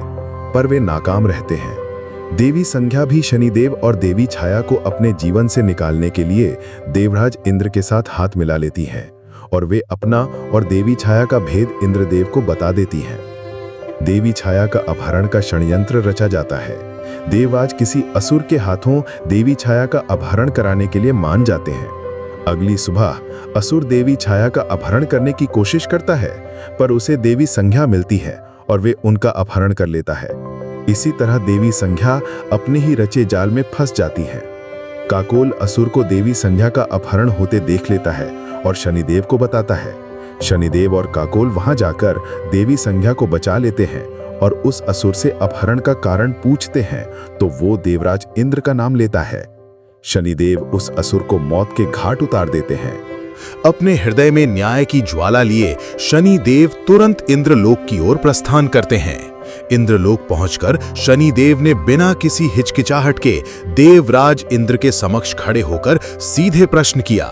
पर वे नाकाम रहते हैं। देवी संज्ञा भी शनिदेव और देवी छाया को अपने जीवन से निकालने के लिए देवराज इंद्र के साथ हाथ मिला लेती हैं और वे अपना और देवी छाया का भेद इंद्रदेव को बता देती हैं। देवी छाया का अपहरण का षड्यंत्र रचा जाता है। देवराज किसी असुर के हाथों देवी छाया का अपहरण कराने के लिए मान जाते हैं। अगली सुबह असुर देवी छाया का अपहरण करने की कोशिश करता है, पर उसे देवी संज्ञा मिलती है और वे उनका अपहरण कर लेता है। इसी तरह देवी संज्ञा अपने ही रचे जाल में फंस जाती है। काकोल असुर को देवी संज्ञा का अपहरण होते देख लेता है और शनिदेव को बताता है। शनिदेव और काकोल वहां जाकर देवी संज्ञा को बचा लेते हैं और उस असुर से अपहरण का कारण पूछते हैं, तो वो देवराज इंद्र का नाम लेता है। शनिदेव उस असुर को मौत के घाट उतार देते हैं। अपने हृदय में न्याय की ज्वाला लिए शनिदेव तुरंत इंद्रलोक की ओर प्रस्थान करते हैं। इंद्रलोक पहुंचकर शनिदेव ने बिना किसी हिचकिचाहट के देवराज इंद्र के समक्ष खड़े होकर सीधे प्रश्न किया,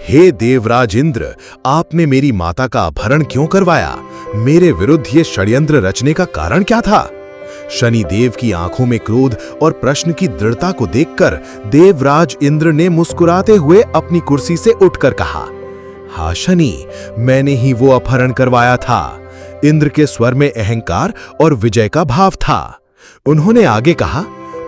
हे देवराज इंद्र, आपने मेरी माता का अपहरण क्यों करवाया? मेरे विरुद्ध ये षड्यंत्र रचने का कारण क्या था? शनिदेव की आंखों में क्रोध और प्रश्न की दृढ़ता को देखकर देवराज इंद्र ने मुस्कुराते हुए अपनी कुर्सी से उठकर कहा, हा शनि, मैंने ही वो अपहरण करवाया था। इंद्र के स्वर में अहंकार और विजय का भाव था। उन्होंने आगे कहा,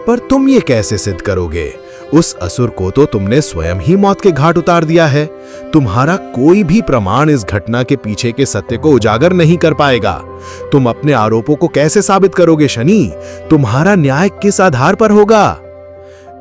पर तुम ये कैसे सिद्ध करोगे? उस असुर को तो तुमने स्वयं ही मौत के घाट उतार दिया है। तुम्हारा कोई भी प्रमाण इस घटना के पीछे के सत्य को उजागर नहीं कर पाएगा। तुम अपने आरोपों को कैसे साबित करोगे शनि? तुम्हारा न्याय किस आधार पर होगा?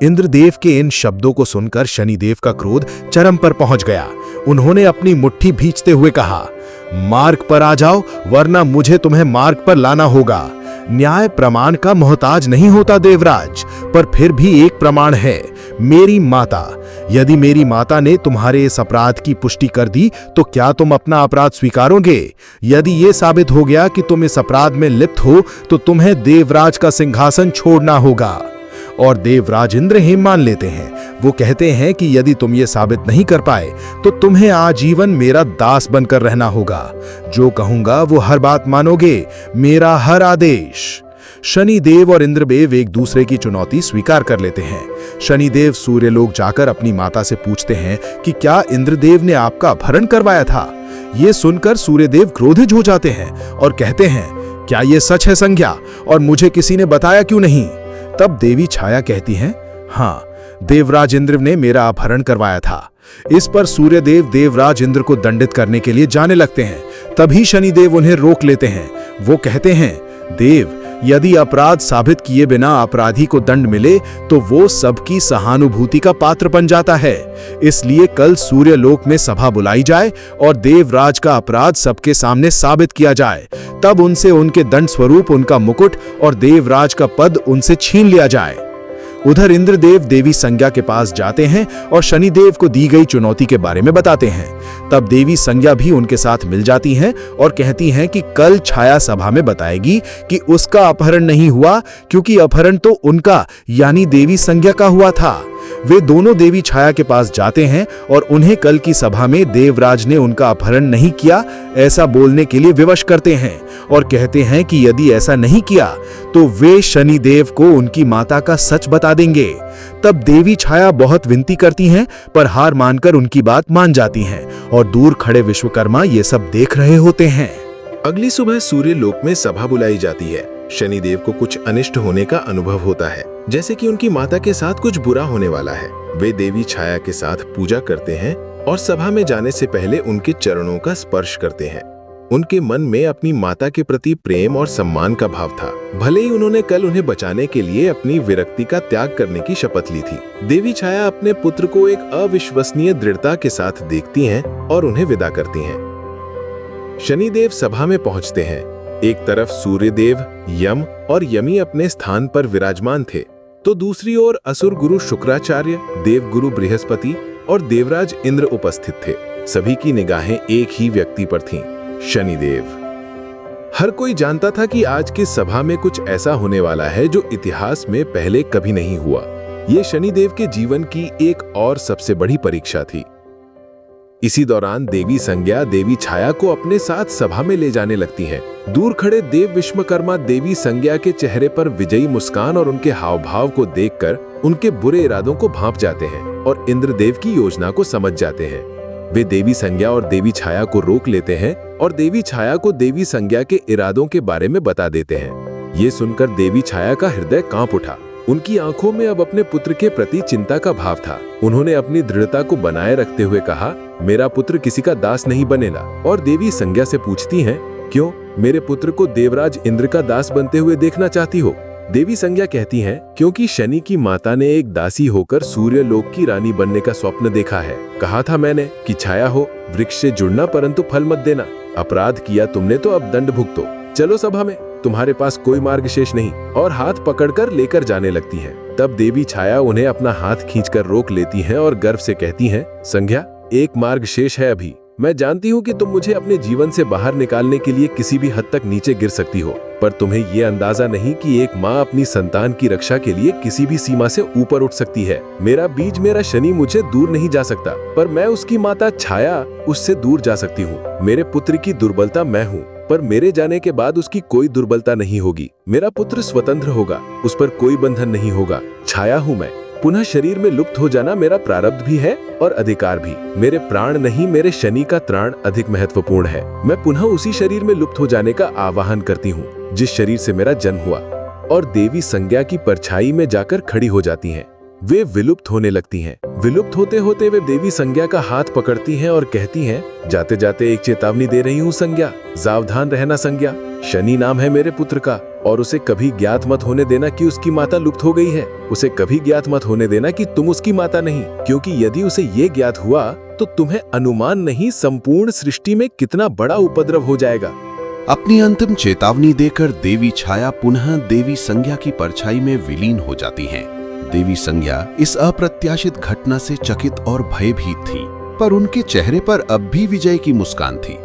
इंद्रदेव के इन शब्दों को सुनकर शनिदेव का क्रोध चरम पर पहुंच गया। उन्होंने अपनी मुट्ठी भींचते हुए कहा, मार्ग पर आ जाओ, वरना मुझे तुम्हें मार्ग पर लाना होगा। न्याय प्रमाण का मोहताज नहीं होता देवराज, पर फिर भी एक प्रमाण है, मेरी माता। यदि मेरी माता ने तुम्हारे इस अपराध की पुष्टि कर दी तो क्या तुम अपना अपराध स्वीकारोगे? यदि यह साबित हो गया कि तुम इस अपराध में लिप्त हो तो तुम्हें देवराज का सिंहासन छोड़ना होगा। और देवराज इंद्र ही मान लेते हैं। वो कहते हैं कि यदि तुम ये साबित नहीं कर पाए तो तुम्हें आजीवन मेरा दास बनकर रहना होगा। जो कहूंगा वो हर बात मानोगे, मेरा हर आदेश। शनिदेव और इंद्रदेव एक दूसरे की चुनौती स्वीकार कर लेते हैं। शनिदेव सूर्यलोक जाकर अपनी माता से पूछते हैं कि क्या इंद्रदेव ने आपका अपहरण करवाया था? ये सुनकर सूर्यदेव क्रोधित हो जाते हैं और कहते हैं, क्या ये सच है संज्ञा, और मुझे किसी ने बताया क्यों नहीं? तब देवी छाया कहती हैं, हाँ, देवराज इंद्र ने मेरा अपहरण करवाया था। इस पर सूर्यदेव देवराज इंद्र को दंडित करने के लिए जाने लगते हैं। तभी शनिदेव उन्हें रोक लेते हैं। वो कहते हैं, देव, यदि अपराध साबित किए बिना अपराधी को दंड मिले तो वो सबकी सहानुभूति का पात्र बन जाता है। इसलिए कल सूर्यलोक में सभा बुलाई जाए और देवराज का अपराध सबके सामने साबित किया जाए। तब उनसे उनके दंड स्वरूप उनका मुकुट और देवराज का पद उनसे छीन लिया जाए। उधर इंद्रदेव देवी संज्ञा के पास जाते हैं और शनिदेव को दी गई चुनौती के बारे में बताते हैं। तब देवी संज्ञा भी उनके साथ मिल जाती हैं और कहती हैं कि कल छाया सभा में बताएगी कि उसका अपहरण नहीं हुआ, क्योंकि अपहरण तो उनका यानी देवी संज्ञा का हुआ था। वे दोनों देवी छाया के पास जाते हैं और उन्हें कल की सभा में देवराज ने उनका अपहरण नहीं किया ऐसा बोलने के लिए विवश करते हैं और कहते हैं कि यदि ऐसा नहीं किया तो वे शनिदेव को उनकी माता का सच बता देंगे। तब देवी छाया बहुत विनती करती हैं, पर हार मानकर उनकी बात मान जाती हैं और दूर खड़े विश्वकर्मा ये सब देख रहे होते हैं। अगली सुबह सूर्यलोक में सभा बुलाई जाती है। शनिदेव को कुछ अनिष्ट होने का अनुभव होता है, जैसे कि उनकी माता के साथ कुछ बुरा होने वाला है। वे देवी छाया के साथ पूजा करते हैं और सभा में जाने से पहले उनके चरणों का स्पर्श करते हैं। उनके मन में अपनी माता के प्रति प्रेम और सम्मान का भाव था। भले ही उन्होंने कल उन्हें बचाने के लिए अपनी विरक्ति का त्याग करने की शपथ ली थी। देवी छाया अपने पुत्र को एक अविश्वसनीय दृढ़ता के साथ देखती हैं और उन्हें विदा करती हैं। शनिदेव सभा में पहुंचते हैं। एक तरफ सूर्यदेव, यम और यमी अपने स्थान पर विराजमान थे, तो दूसरी ओर असुर गुरु शुक्राचार्य, देव गुरु बृहस्पति और देवराज इंद्र उपस्थित थे। सभी की निगाहें एक ही व्यक्ति पर थीं, शनिदेव। हर कोई जानता था कि आज की सभा में कुछ ऐसा होने वाला है जो इतिहास में पहले कभी नहीं हुआ। यह शनिदेव के जीवन की एक और सबसे बड़ी परीक्षा थी। इसी दौरान देवी संज्ञा देवी छाया को अपने साथ सभा में ले जाने लगती हैं। दूर खड़े देव विश्वकर्मा देवी संज्ञा के चेहरे पर विजयी मुस्कान और उनके हाव भाव को देखकर उनके बुरे इरादों को भांप जाते हैं और इंद्रदेव की योजना को समझ जाते हैं। वे देवी संज्ञा और देवी छाया को रोक लेते हैं और देवी छाया को देवी संज्ञा के इरादों के बारे में बता देते हैं। ये सुनकर देवी छाया का हृदय कांप उठा। उनकी आंखों में अब अपने पुत्र के प्रति चिंता का भाव था। उन्होंने अपनी दृढ़ता को बनाए रखते हुए कहा, मेरा पुत्र किसी का दास नहीं बनेगा। और देवी संज्ञा से पूछती हैं, क्यों, मेरे पुत्र को देवराज इंद्र का दास बनते हुए देखना चाहती हो? देवी संज्ञा कहती हैं, क्योंकि शनि की माता ने एक दासी होकर सूर्यलोक की रानी बनने का स्वप्न देखा है। कहा था मैंने कि छाया हो, वृक्ष से जुड़ना परंतु फल मत देना। अपराध किया तुमने तो अब दंड भुगतो। चलो सभा में, तुम्हारे पास कोई मार्ग शेष नहीं। और हाथ पकड़कर लेकर जाने लगती हैं। तब देवी छाया उन्हें अपना हाथ खींचकर रोक लेती हैं और गर्व से कहती हैं, संज्ञा, एक मार्ग शेष है अभी। मैं जानती हूँ कि तुम मुझे अपने जीवन से बाहर निकालने के लिए किसी भी हद तक नीचे गिर सकती हो, पर तुम्हें ये अंदाजा नहीं कि एक माँ अपनी संतान की रक्षा के लिए किसी भी सीमा से ऊपर उठ सकती है। मेरा बीज, मेरा शनि मुझे दूर नहीं जा सकता, पर मैं उसकी माता छाया उससे दूर जा सकती हूँ। मेरे पुत्र की दुर्बलता मैं हूँ, पर मेरे जाने के बाद उसकी कोई दुर्बलता नहीं होगी। मेरा पुत्र स्वतंत्र होगा, उस पर कोई बंधन नहीं होगा। छाया हूँ मैं। पुनः शरीर में लुप्त हो जाना मेरा प्रारब्ध भी है और अधिकार भी। मेरे प्राण नहीं, मेरे शनि का त्राण अधिक महत्वपूर्ण है। मैं पुनः उसी शरीर में लुप्त हो जाने का आवाहन करती हूँ जिस शरीर से मेरा जन्म हुआ। और देवी संज्ञा की परछाई में जाकर खड़ी हो जाती हैं। वे विलुप्त होने लगती हैं। विलुप्त होते होते वे देवी संज्ञा का हाथ पकड़ती हैं और कहती हैं, जाते जाते एक चेतावनी दे रही हूँ संज्ञा, सावधान रहना संज्ञा। शनि नाम है मेरे पुत्र का, और उसे कभी ज्ञात मत होने देना कि उसकी माता लुप्त हो गई है। उसे कभी ज्ञात मत होने देना कि तुम उसकी माता नहीं, क्योंकि यदि उसे ये ज्ञात हुआ तो तुम्हें अनुमान नहीं, संपूर्ण सृष्टि में कितना बड़ा उपद्रव हो जाएगा। अपनी अंतिम चेतावनी देकर देवी छाया पुनः देवी संज्ञा की परछाई में विलीन हो जाती हैं। देवी संज्ञा इस अप्रत्याशित घटना से चकित और भयभीत थी, पर उनके चेहरे पर अब भी विजय की मुस्कान थी,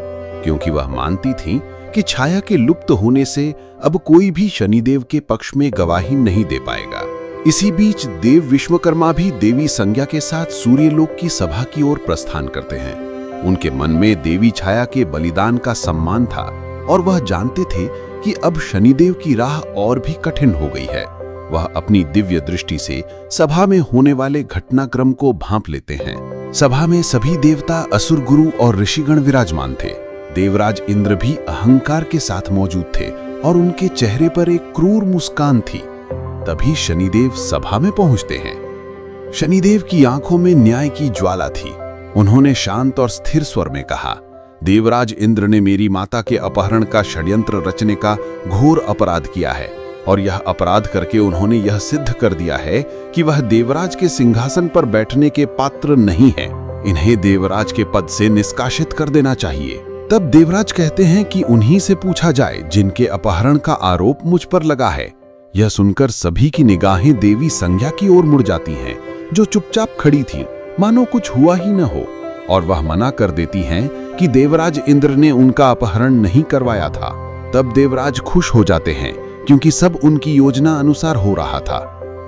क्योंकि वह मानती थीं कि छाया के लुप्त होने से अब कोई भी शनिदेव के पक्ष में गवाही नहीं दे पाएगा। इसी बीच देव विश्वकर्मा भी देवी संज्ञा के साथ सूर्यलोक की सभा की ओर प्रस्थान करते हैं। उनके मन में देवी छाया के बलिदान का सम्मान था और वह जानते थे कि अब शनिदेव की राह और भी कठिन हो गई है। वह अपनी दिव्य दृष्टि से सभा में होने वाले घटनाक्रम को भांप लेते हैं। सभा में सभी देवता, असुर गुरु और ऋषिगण विराजमान थे। देवराज इंद्र भी अहंकार के साथ मौजूद थे और उनके चेहरे पर एक क्रूर मुस्कान थी। तभी शनिदेव सभा में पहुंचते हैं। शनिदेव की आंखों में न्याय की ज्वाला थी। उन्होंने शांत और स्थिर स्वर में कहा, देवराज इंद्र ने मेरी माता के अपहरण का षड्यंत्र रचने का घोर अपराध किया है। और यह अपराध करके उन्होंने यह सिद्ध कर दिया है कि वह देवराज के सिंहासन पर बैठने के पात्र नहीं है। इन्हें देवराज के पद से निष्कासित कर देना चाहिए। तब देवराज कहते हैं कि उन्हीं से पूछा जाए जिनके अपहरण का आरोप मुझ पर लगा है। यह सुनकर सभी की निगाहें देवी संज्ञा की ओर मुड़ जाती हैं, जो चुपचाप खड़ी थी, मानो कुछ हुआ ही न हो, और वह मना कर देती हैं कि देवराज इंद्र ने उनका अपहरण नहीं करवाया था। तब देवराज खुश हो जाते हैं क्योंकि सब उनकी योजना अनुसार हो रहा था।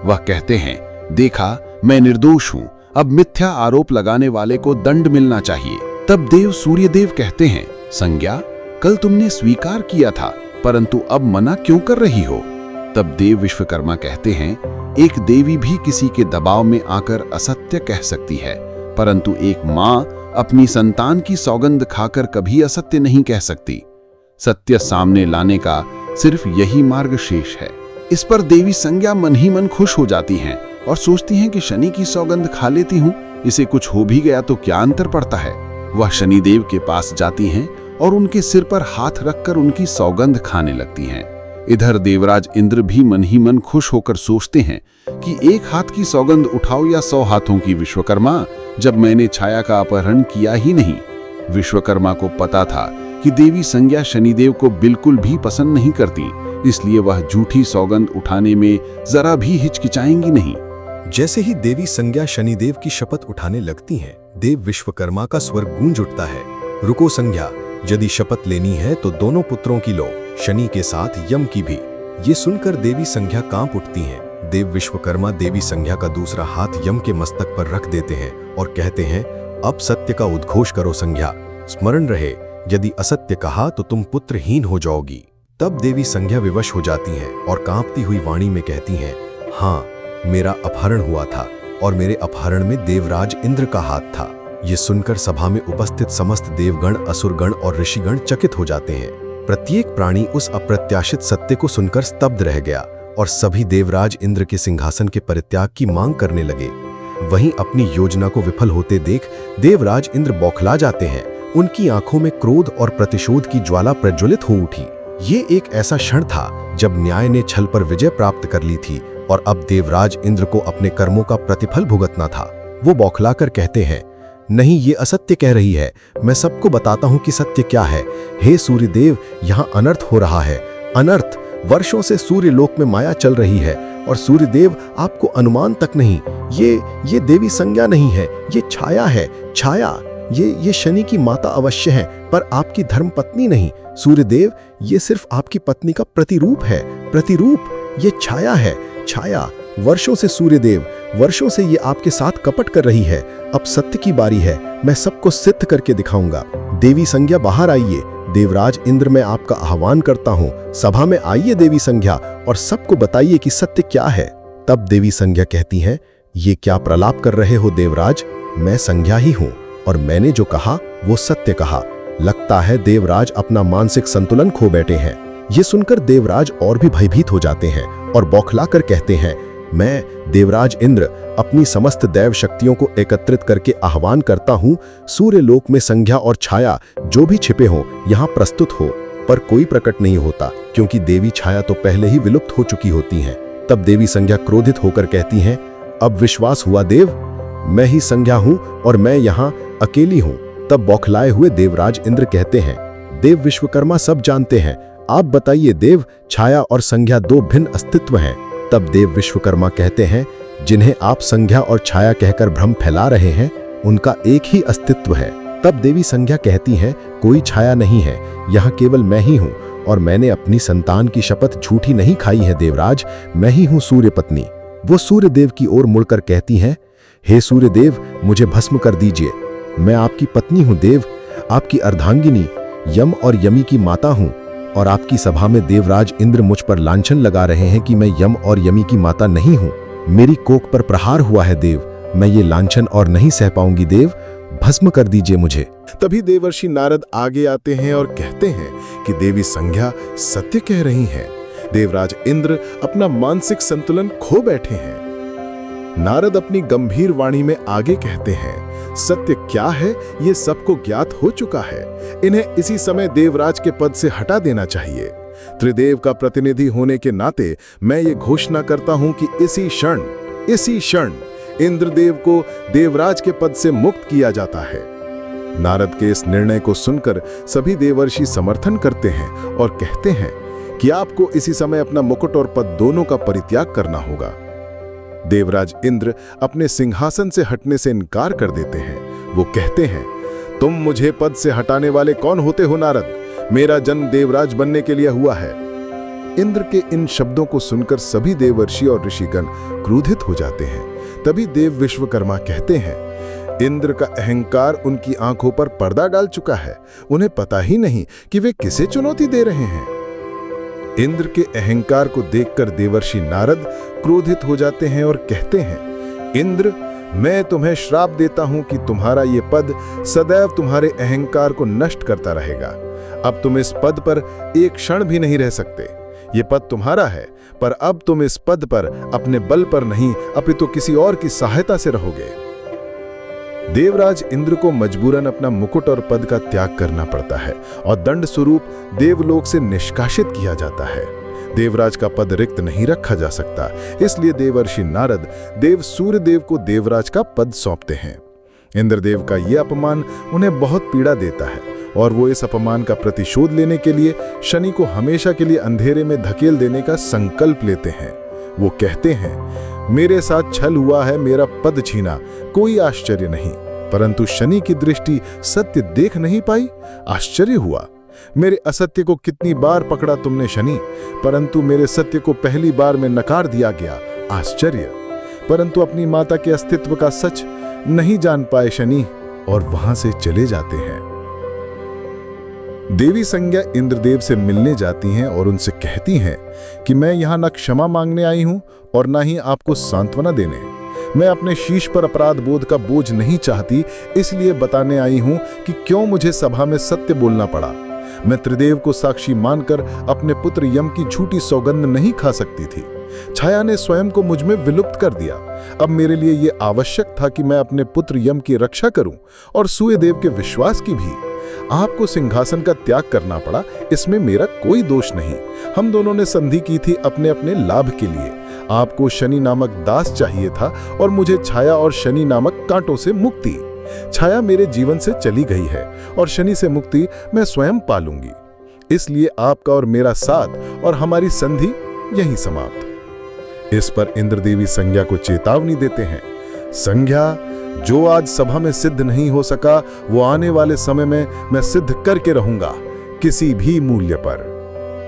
वह कहते हैं, देखा, मैं निर्दोष हूं, अब मिथ्या आरोप लगाने वाले को दंड मिलना चाहिए। तब देव सूर्यदेव कहते हैं, संज्ञा, कल तुमने स्वीकार किया था, परंतु अब मना क्यों कर रही हो? तब देव विश्वकर्मा कहते हैं, एक देवी भी किसी के दबाव में आकर असत्य कह सकती है, परंतु एक मां अपनी संतान की सौगंध खाकर कभी असत्य नहीं कह सकती। सत्य सामने लाने का सिर्फ यही मार्ग शेष है। इस पर देवी संज्ञा मन ही मन खुश हो जाती हैं और सोचती हैं कि शनि की सौगंध खा लेती हूं, इसे कुछ हो भी गया तो क्या अंतर पड़ता है। वह शनिदेव के पास जाती हैं और उनके सिर पर हाथ रखकर उनकी सौगंध खाने लगती हैं। इधर देवराज इंद्र भी मन ही मन खुश होकर सोचते हैं कि एक हाथ की सौगंध उठाओ या 100 हाथों की विश्वकर्मा, जब मैंने छाया का अपहरण किया ही नहीं। विश्वकर्मा को पता था कि देवी संज्ञा शनिदेव को बिल्कुल भी पसंद नहीं करती, इसलिए वह झूठी सौगंध उठाने में जरा भी हिचकिचाएंगी नहीं। जैसे ही देवी संज्ञा शनिदेव की शपथ उठाने लगती हैं, देव विश्वकर्मा का स्वर गूंज उठता है, रुको संज्ञा, यदि शपथ लेनी है तो दोनों पुत्रों की लो, शनि के साथ यम की भी। ये सुनकर देवी संज्ञा कांप उठती हैं। देव विश्वकर्मा देवी संज्ञा का दूसरा हाथ यम के मस्तक पर रख देते हैं और कहते हैं, अब सत्य का उद्घोष करो संज्ञा, स्मरण रहे, यदि असत्य कहा तो तुम पुत्रहीन हो जाओगी। तब देवी संज्ञा विवश हो जाती हैं और कांपती हुई वाणी में कहती हैं, हाँ, मेरा अपहरण हुआ था और मेरे अपहरण में देवराज इंद्र का हाथ था। ये सुनकर सभा में उपस्थित समस्त देवगण, असुरगण और ऋषिगण चकित हो जाते हैं। प्रत्येक प्राणी उस अप्रत्याशित सत्य को सुनकर स्तब्ध रह गया और सभी देवराज इंद्र के सिंहासन के परित्याग की मांग करने लगे। वहीं अपनी योजना को विफल होते देख देवराज इंद्र बौखला जाते हैं। उनकी आंखों में क्रोध और प्रतिशोध की ज्वाला प्रज्वलित हो उठी। ये एक ऐसा क्षण था जब न्याय ने छल पर विजय प्राप्त कर ली थी और अब देवराज इंद्र को अपने कर्मों का प्रतिफल भुगतना था। वो बौखलाकर कहते हैं, नहीं, ये असत्य कह रही है, मैं सबको बताता हूँ कि सत्य क्या है। हे सूर्यदेव, यहाँ अनर्थ हो रहा है, अनर्थ। वर्षों से सूर्यलोक में माया चल रही है और सूर्यदेव आपको अनुमान तक नहीं। ये देवी संज्ञा नहीं है, ये छाया है, छाया। ये शनि की माता अवश्य है, पर आपकी धर्मपत्नी नहीं। सूर्यदेव, ये सिर्फ आपकी पत्नी का प्रतिरूप है, प्रतिरूप। ये छाया है, छाया। वर्षों से सूर्यदेव, वर्षों से ये आपके साथ कपट कर रही है। अब सत्य की बारी है, मैं सबको सिद्ध करके दिखाऊंगा। देवी संज्ञा, बाहर आइए। देवराज इंद्र, मैं आपका आह्वान करता हूँ, सभा में आइए देवी संज्ञा, और सबको बताइए कि सत्य क्या है। तब देवी संज्ञा कहती हैं, ये क्या प्रलाप कर रहे हो देवराज, मैं संज्ञा ही हूँ और मैंने जो कहा वो सत्य कहा। लगता है देवराज अपना मानसिक संतुलन खो बैठे हैं। ये सुनकर देवराज और भी भयभीत हो जाते हैं और बौखलाकर कहते हैं, मैं देवराज इंद्र अपनी समस्त दैव शक्तियों को एकत्रित करके आह्वान करता हूँ, सूर्यलोक में संज्ञा और छाया जो भी छिपे हों यहाँ प्रस्तुत हो। पर कोई प्रकट नहीं होता, क्योंकि देवी छाया तो पहले ही विलुप्त हो चुकी होती हैं। तब देवी संज्ञा क्रोधित होकर कहती हैं, अब विश्वास हुआ देव, मैं ही संज्ञा हूँ और मैं यहाँ अकेली हूँ। तब बौखलाए हुए देवराज इंद्र कहते हैं, देव विश्वकर्मा सब जानते हैं, आप बताइए देव, छाया और संज्ञा दो भिन्न अस्तित्व हैं। तब देव विश्वकर्मा कहते हैं, जिन्हें आप संज्ञा और छाया कहकर भ्रम फैला रहे हैं, उनका एक ही अस्तित्व है। तब देवी संज्ञा कहती हैं, कोई छाया नहीं है, यहाँ केवल मैं ही हूँ और मैंने अपनी संतान की शपथ झूठी नहीं खाई है देवराज, मैं ही हूँ सूर्य पत्नी। वो सूर्यदेव की ओर मुड़कर कहती हैं, हे सूर्यदेव, मुझे भस्म कर दीजिए, मैं आपकी पत्नी हूँ देव, आपकी अर्धांगिनी, यम और यमी की माता हूँ। और आपकी सभा में देवराज इंद्र मुझ पर लांछन लगा रहे हैं कि मैं यम और यमी की माता नहीं हूँ। मेरी कोख पर प्रहार हुआ है देव, मैं ये लांछन और नहीं सह पाऊंगी देव, भस्म कर दीजिए मुझे। तभी देवर्षि नारद आगे आते हैं और कहते हैं कि देवी संज्ञा सत्य कह रही हैं। देवराज इंद्र अपना मानसिक संतुलन खो बैठे हैं। नारद अपनी गंभीर वाणी में आगे कहते हैं, सत्य क्या है ये सबको ज्ञात हो चुका है, इन्हें इसी समय देवराज के पद से हटा देना चाहिए। त्रिदेव का प्रतिनिधि होने के नाते मैं ये घोषणा करता हूं कि इसी क्षण इंद्रदेव को देवराज के पद से मुक्त किया जाता है। नारद के इस निर्णय को सुनकर सभी देवर्षि समर्थन करते हैं और कहते हैं कि आपको इसी समय अपना मुकुट और पद दोनों का परित्याग करना होगा। देवराज इंद्र अपने सिंहासन से हटने से इनकार कर देते हैं। वो कहते हैं, तुम मुझे पद से हटाने वाले कौन होते हो नारद? मेरा जन्म देवराज बनने के लिए हुआ है। इंद्र के इन शब्दों को सुनकर सभी देवर्षि और ऋषिगण क्रोधित हो जाते हैं। तभी देव विश्वकर्मा कहते हैं, इंद्र का अहंकार उनकी आंखों पर पर्दा डाल चुका है। उन्हें पता ही नहीं कि वे किसे चुनौती दे रहे हैं। इंद्र के अहंकार को देखकर देवर्षि नारद क्रोधित हो जाते हैं और कहते हैं, इंद्र, मैं तुम्हें श्राप देता हूं कि तुम्हारा ये पद सदैव तुम्हारे अहंकार को नष्ट करता रहेगा। अब तुम इस पद पर एक क्षण भी नहीं रह सकते। ये पद तुम्हारा है, पर अब तुम इस पद पर अपने बल पर नहीं अपितु किसी और की सहायता से रहोगे। देवराज इंद्र को मजबूरन अपना मुकुट और पद का त्याग करना पड़ता है और दंड स्वरूप देवलोक से निष्कासित किया जाता है। देवराज का पद रिक्त नहीं रखा जा सकता, इसलिए देवर्षि नारद देव सूर्यदेव को देवराज का पद सौंपते हैं। इंद्रदेव का यह अपमान उन्हें बहुत पीड़ा देता है और वो इस अपमान का प्रतिशोध लेने के लिए शनि को हमेशा के लिए अंधेरे में धकेल देने का संकल्प लेते हैं। वो कहते हैं, मेरे साथ छल हुआ है, मेरा पद छीना, कोई आश्चर्य नहीं, परंतु शनि की दृष्टि सत्य देख नहीं पाई, आश्चर्य हुआ। मेरे असत्य को कितनी बार पकड़ा तुमने शनि, परंतु मेरे सत्य को पहली बार में नकार दिया गया, आश्चर्य। परंतु अपनी माता के अस्तित्व का सच नहीं जान पाए शनि और वहां से चले जाते हैं। देवी संज्ञा इंद्रदेव से मिलने जाती हैं और उनसे कहती हैं कि मैं यहां न क्षमा मांगने आई हूं और न ही आपको सांत्वना देने। मैं अपने शीश पर अपराध बोध का बोझ नहीं चाहती, इसलिए बताने आई हूं कि क्यों मुझे सभा में सत्य बोलना पड़ा। मैं त्रिदेव को साक्षी मानकर अपने पुत्र यम की झूठी सौगंध नहीं खा सकती थी। छाया ने स्वयं को मुझ में विलुप्त कर दिया। अब मेरे लिए यह आवश्यक था कि मैं अपने पुत्र यम की रक्षा करूं और सूर्यदेव के विश्वास की भी। आपको सिंहासन का त्याग करना पड़ा, इसमें मेरा कोई दोष नहीं। हम दोनों ने संधि की थी अपने अपने लाभ के लिए। आपको शनि नामक दास चाहिए था और मुझे छाया और शनि नामक कांटों से मुक्ति। छाया मेरे जीवन से चली गई है और शनि से मुक्ति मैं स्वयं पालूंगी। इसलिए आपका और मेरा साथ और हमारी संधि यहीं समाप्त। इस पर इंद्रदेवी संज्ञा को चेतावनी देते हैं, संज्ञा, जो आज सभा में सिद्ध नहीं हो सका वो आने वाले समय में मैं सिद्ध करके रहूंगा, किसी भी मूल्य पर।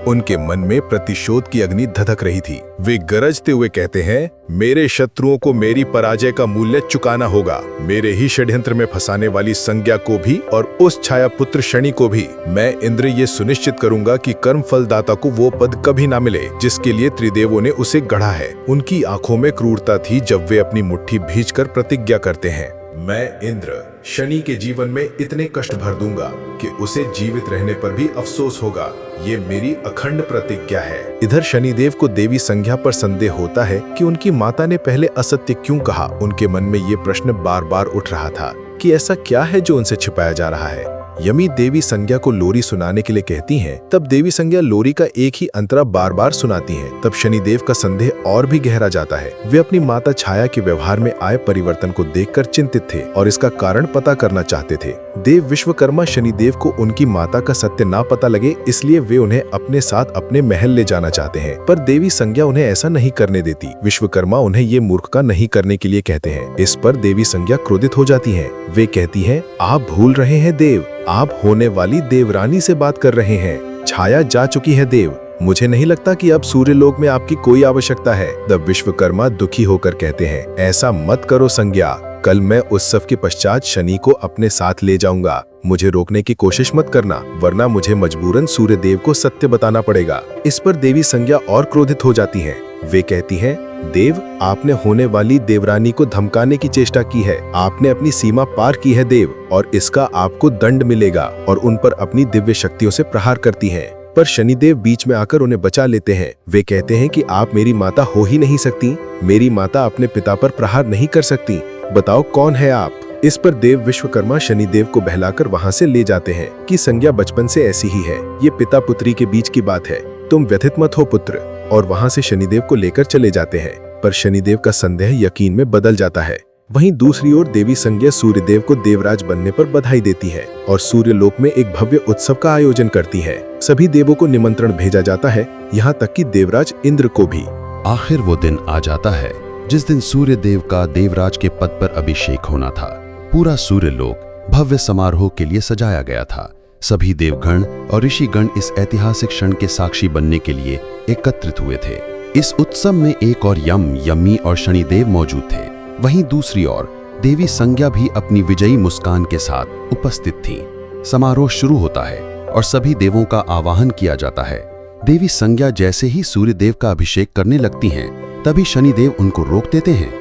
उनके मन में प्रतिशोध की अग्नि धधक रही थी। वे गरजते हुए कहते हैं, मेरे शत्रुओं को मेरी पराजय का मूल्य चुकाना होगा। मेरे ही षड्यंत्र में फंसाने वाली संज्ञा को भी और उस छाया पुत्र शनि को भी। मैं इंद्र ये सुनिश्चित करूंगा कि कर्म फलदाता को वो पद कभी ना मिले जिसके लिए त्रिदेवों ने उसे गढ़ा है। उनकी आंखों में क्रूरता थी जब वे अपनी मुट्ठी भींचकर प्रतिज्ञा करते हैं, मैं इंद्र शनि के जीवन में इतने कष्ट भर दूंगा कि उसे जीवित रहने पर भी अफसोस होगा। ये मेरी अखंड प्रतिज्ञा है। इधर शनिदेव को देवी संज्ञा पर संदेह होता है कि उनकी माता ने पहले असत्य क्यों कहा। उनके मन में ये प्रश्न बार बार उठ रहा था कि ऐसा क्या है जो उनसे छिपाया जा रहा है। यमी देवी संज्ञा को लोरी सुनाने के लिए कहती हैं। तब देवी संज्ञा लोरी का एक ही अंतरा बार बार सुनाती हैं। तब शनिदेव का संदेह और भी गहरा जाता है। वे अपनी माता छाया के व्यवहार में आए परिवर्तन को देखकर चिंतित थे और इसका कारण पता करना चाहते थे। देव विश्वकर्मा शनिदेव को उनकी माता का सत्य ना पता लगे, इसलिए वे उन्हें अपने साथ अपने महल ले जाना चाहते हैं, पर देवी संज्ञा उन्हें ऐसा नहीं करने देती। विश्वकर्मा उन्हें ये मूर्खता नहीं करने के लिए कहते हैं। इस पर देवी संज्ञा क्रोधित हो जाती है। वे कहती है, आप भूल रहे हैं देव, आप होने वाली देवरानी से बात कर रहे हैं। छाया जा चुकी है देव, मुझे नहीं लगता कि अब सूर्यलोक में आपकी कोई आवश्यकता है। तब विश्वकर्मा दुखी होकर कहते हैं, ऐसा मत करो संज्ञा, कल मैं उत्सव के पश्चात शनि को अपने साथ ले जाऊंगा। मुझे रोकने की कोशिश मत करना, वरना मुझे मजबूरन सूर्यदेव को सत्य बताना पड़ेगा। इस पर देवी संज्ञा और क्रोधित हो जाती हैं। वे कहती हैं, देव, आपने होने वाली देवरानी को धमकाने की चेष्टा की है। आपने अपनी सीमा पार की है देव, और इसका आपको दंड मिलेगा। और उन पर अपनी दिव्य शक्तियों से प्रहार करती हैं। पर शनिदेव बीच में आकर उन्हें बचा लेते हैं। वे कहते हैं कि आप मेरी माता हो ही नहीं सकती। मेरी माता अपने पिता पर प्रहार नहीं कर सकती। बताओ कौन है आप। इस पर देव विश्वकर्मा शनिदेव को बहलाकर वहां से ले जाते हैं कि संज्ञा बचपन से ऐसी ही है, ये पिता पुत्री के बीच की बात है। तुम व्यथित मत हो पुत्र, और वहां से शनिदेव को लेकर चले जाते हैं। पर शनिदेव का संदेह यकीन में बदल जाता है। वहीं दूसरी ओर देवी संज्ञा सूर्यदेव को देवराज बनने पर बधाई देती है और सूर्यलोक में एक भव्य उत्सव का आयोजन करती है। सभी देवों को निमंत्रण भेजा जाता है, यहाँ तक कि देवराज इंद्र को भी। आखिर वो दिन आ जाता है जिस दिन सूर्यदेव का देवराज के पद पर अभिषेक होना था। पूरा सूर्यलोक भव्य समारोह के लिए सजाया गया था। सभी देवगण और ऋषिगण इस ऐतिहासिक क्षण के साक्षी बनने के लिए एकत्रित हुए थे। इस उत्सव में एक और यमी और शनिदेव मौजूद थे। वहीं दूसरी ओर देवी संज्ञा भी अपनी विजयी मुस्कान के साथ उपस्थित थी। समारोह शुरू होता है और सभी देवों का आवाहन किया जाता है। देवी संज्ञा जैसे ही सूर्यदेव का अभिषेक करने लगती हैं, तभी शनिदेव उनको रोक देते हैं।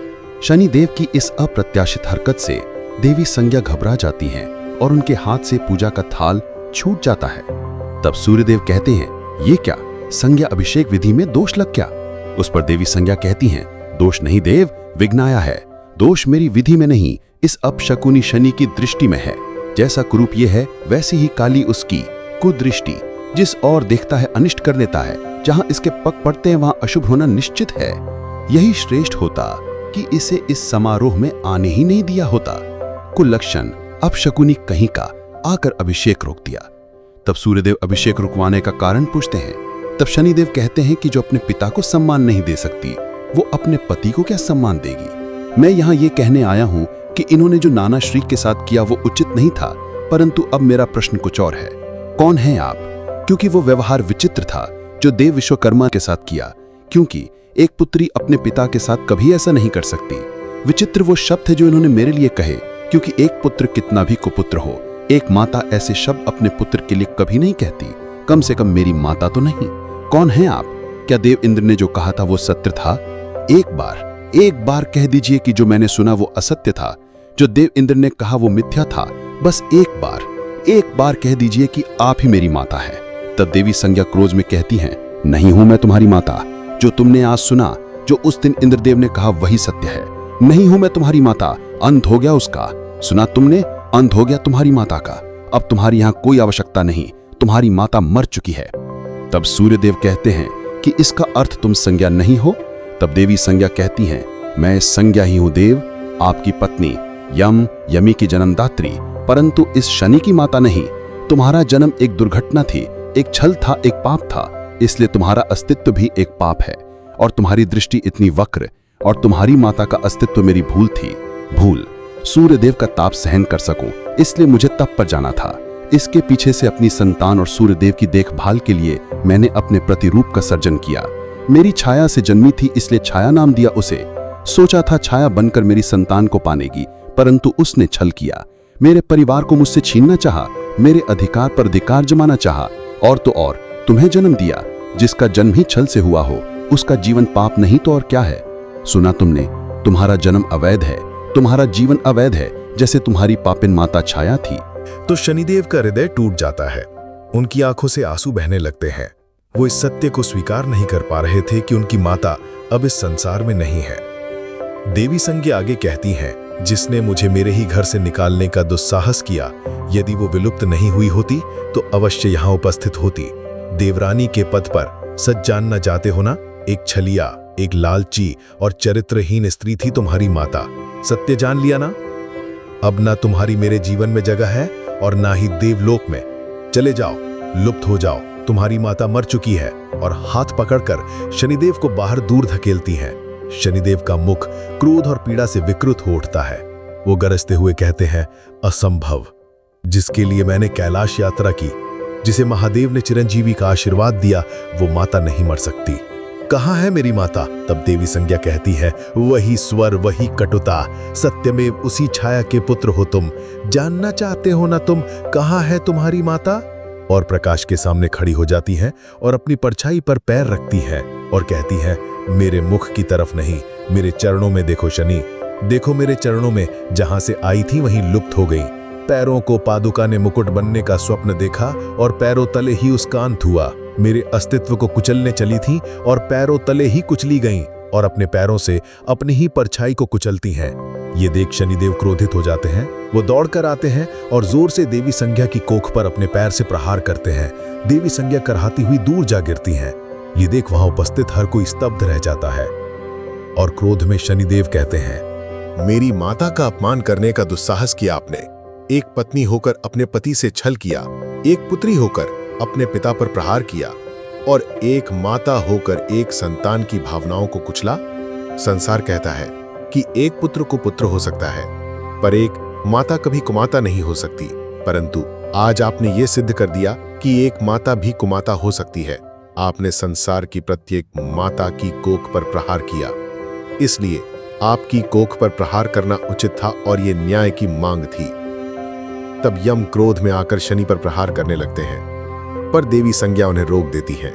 शनिदेव की इस अप्रत्याशित हरकत से देवी संज्ञा घबरा जाती हैं और उनके हाथ से पूजा का थाल छूट जाता है। तब सूर्यदेव कहते हैं, ये क्या, संज्ञा अभिषेक विधि में दोष लग क्या? उस पर देवी संज्ञा कहती हैं, दोष नहीं देव, विघ्न आया है। दोष मेरी विधि में नहीं, इस अपशकुनी शनि की दृष्टि में है। जैसा कुरूप ये है, वैसी ही काली उसकी कुदृष्टि। जिस और देखता है अनिष्ट कर लेता है, जहां इसके पग पड़ते हैं वहां अशुभ होना निश्चित है। यही श्रेष्ठ होता कि इसे इस समारोह में आने ही नहीं दिया होता। कुलक्षण अपशकुनी कहीं का आकर अभिषेक रोक दिया। तब सूर्यदेव अभिषेक रुकवाने का कारण पूछते हैं। तब शनिदेव कहते हैं कि जो अपने पिता को सम्मान नहीं दे सकती, वो अपने पति को क्या सम्मान देगी? मैं यहाँ ये कहने आया हूँ कि इन्होंने जो नाना श्रीक के साथ किया वो उचित नहीं था, परंतु अब मेरा प्रश्न कुछ और है। कौन हैं आप? क्योंकि वो व्यवहार विचित्र था जो देव विश्वकर्मा के साथ किया, क्योंकि एक पुत्री अपने पिता के साथ कभी ऐसा नहीं कर सकती। विचित्र वो शब्द है जो इन्होंने मेरे लिए कहे, क्योंकि एक पुत्र कितना भी कुपुत्र हो, एक माता ऐसे शब्द अपने पुत्र के लिए कभी नहीं कहती। कम से कम मेरी माता तो नहीं। कौन हैं आप? क्या देव इंद्र ने जो कहा था वो सत्य था? एक बार कह दीजिए कि जो मैंने सुना वो असत्य था, जो देव इंद्र ने कहा वो मिथ्या था। बस एक बार कह दीजिए कि आप ही मेरी माता है। तब देवी संज्ञा क्रोध में कहती हैं, नहीं हूं मैं तुम्हारी माता। जो तुमने आज सुना, जो उस दिन इंद्रदेव ने कहा वही सत्य है। नहीं हूं मैं तुम्हारी माता। अंत हो गया उसका। सुना तुमने, अंत हो गया तुम्हारी माता का। अब तुम्हारी यहां कोई आवश्यकता नहीं, तुम्हारी माता मर चुकी है। तब सूर्यदेव कहते हैं कि इसका अर्थ तुम संज्ञा नहीं हो। तब देवी संज्ञा कहती हैं, मैं संज्ञा ही हूं देव, आपकी पत्नी, यमी की जन्मदात्री, परंतु इस शनि की माता नहीं। तुम्हारा जन्म एक दुर्घटना थी, एक छल था, एक पाप था, इसलिए तुम्हारा अस्तित्व भी एक पाप है। और तुम्हारी दृष्टि इतनी वक्र, और तुम्हारी माता का अस्तित्व मेरी भूल थी। भूल। सूर्यदेव का ताप सहन कर सकूं, इसलिए मुझे तप पर जाना था। इसके पीछे से अपनी संतान और सूर्यदेव की देखभाल के लिए मैंने अपने प्रतिरूप का सर्जन किया। मेरी छाया से जन्मी थी, इसलिए छाया नाम दिया उसे। सोचा था छाया बनकर मेरी संतान को पानेगी, परंतु उसने छल किया। मेरे परिवार को मुझसे छीनना चाहा, मेरे अधिकार पर अधिकार जमाना चाहा, और तो और तुम्हें जन्म दिया। जिसका जन्म ही छल से हुआ हो, उसका जीवन पाप नहीं तो और क्या है? सुना तुमने, तुम्हारा जन्म अवैध है, तुम्हारा जीवन अवैध है, जैसे तुम्हारी पापिन माता छाया थी। तो शनिदेव का हृदय टूट जाता है। उनकी आंखों से आंसू बहने लगते हैं। वो इस सत्य को स्वीकार नहीं कर पा रहे थे कि उनकी माता अब इस संसार में नहीं है। देवी संज्ञा आगे कहती हैं, जिसने मुझे मेरे ही घर से निकालने का दुस्साहस किया, यदि वो विलुप्त नहीं हुई होती तो अवश्य यहाँ उपस्थित होती। देवरानी के पद पर सच जानना चाहते हो ना? एक छलिया, एक लालची और चरित्रहीन स्त्री थी तुम्हारी माता। सत्य जान लिया ना? अब ना तुम्हारी मेरे जीवन में जगह है और ना ही देवलोक में। चले जाओ, लुप्त हो जाओ, तुम्हारी माता मर चुकी है। और हाथ पकड़कर शनिदेव को बाहर दूर धकेलती हैं। शनिदेव का मुख क्रोध और पीड़ा से विकृत हो उठता है। वो गरजते हुए कहते हैं, असंभव। जिसके लिए मैंने कैलाश यात्रा की, जिसे महादेव ने चिरंजीवी का आशीर्वाद दिया, वो माता नहीं मर सकती। कहाँ है मेरी माता? तब देवी संज्ञा कहती है, वही स्वर, वही कटुता, सत्यमेव उसी छाया के पुत्र हो तुम। जानना चाहते हो ना तुम, कहाँ है तुम्हारी माता? और प्रकाश के सामने खड़ी हो जाती हैं और अपनी परछाई पर पैर रखती हैं और कहती हैं, मेरे मुख की तरफ नहीं, मेरे चरणों में देखो शनि। देखो मेरे चरणों में, जहां से आई थी वहीं लुप्त हो गई। पैरों को पादुका ने मुकुट बनने का स्वप्न देखा और पैरों तले ही उसका अंत हुआ। मेरे अस्तित्व को कुचलने चली थी और पैरों तले ही कुचली गईं और अपने पैरों से अपनी ही परछाई को कुचलती हैं। ये देख शनिदेव क्रोधित हो जाते हैं। वो दौड़कर आते हैं और जोर से देवी संज्ञा की कोख पर अपने पैर से प्रहार करते हैं। देवी संज्ञा करहाती हुई दूर जा गिरती हैं। ये देख वहां उपस्थित हर कोई स्तब्ध रह जाता है और क्रोध में शनिदेव कहते हैं, मेरी माता का अपमान करने का दुस्साहस किया आपने। एक पत्नी होकर अपने पति से छल किया, एक पुत्री होकर अपने पिता पर प्रहार किया और एक माता होकर एक संतान की भावनाओं को कुचला। संसार कहता है कि एक पुत्र को पुत्र हो सकता है, पर एक माता कभी कुमाता नहीं हो सकती। परंतु आज आपने ये सिद्ध कर दिया कि एक माता भी कुमाता हो सकती है। आपने संसार की प्रत्येक माता की कोख पर प्रहार किया, इसलिए आपकी कोख पर प्रहार करना उचित था और यह न्याय की मांग थी। तब यम क्रोध में आकर शनि पर प्रहार करने लगते हैं, पर देवी संज्ञा उन्हें रोक देती है।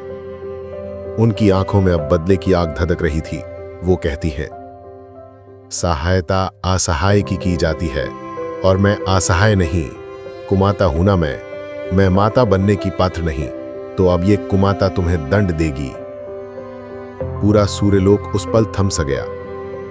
उनकी आंखों में अब बदले की आग धधक रही थी। वो कहती है, सहायता असहाय की जाती है और मैं असहाय नहीं, कुमाता हूं ना मैं माता बनने की पात्र नहीं, तो अब ये कुमाता तुम्हें दंड देगी। पूरा सूर्यलोक उस पल थम सा गया।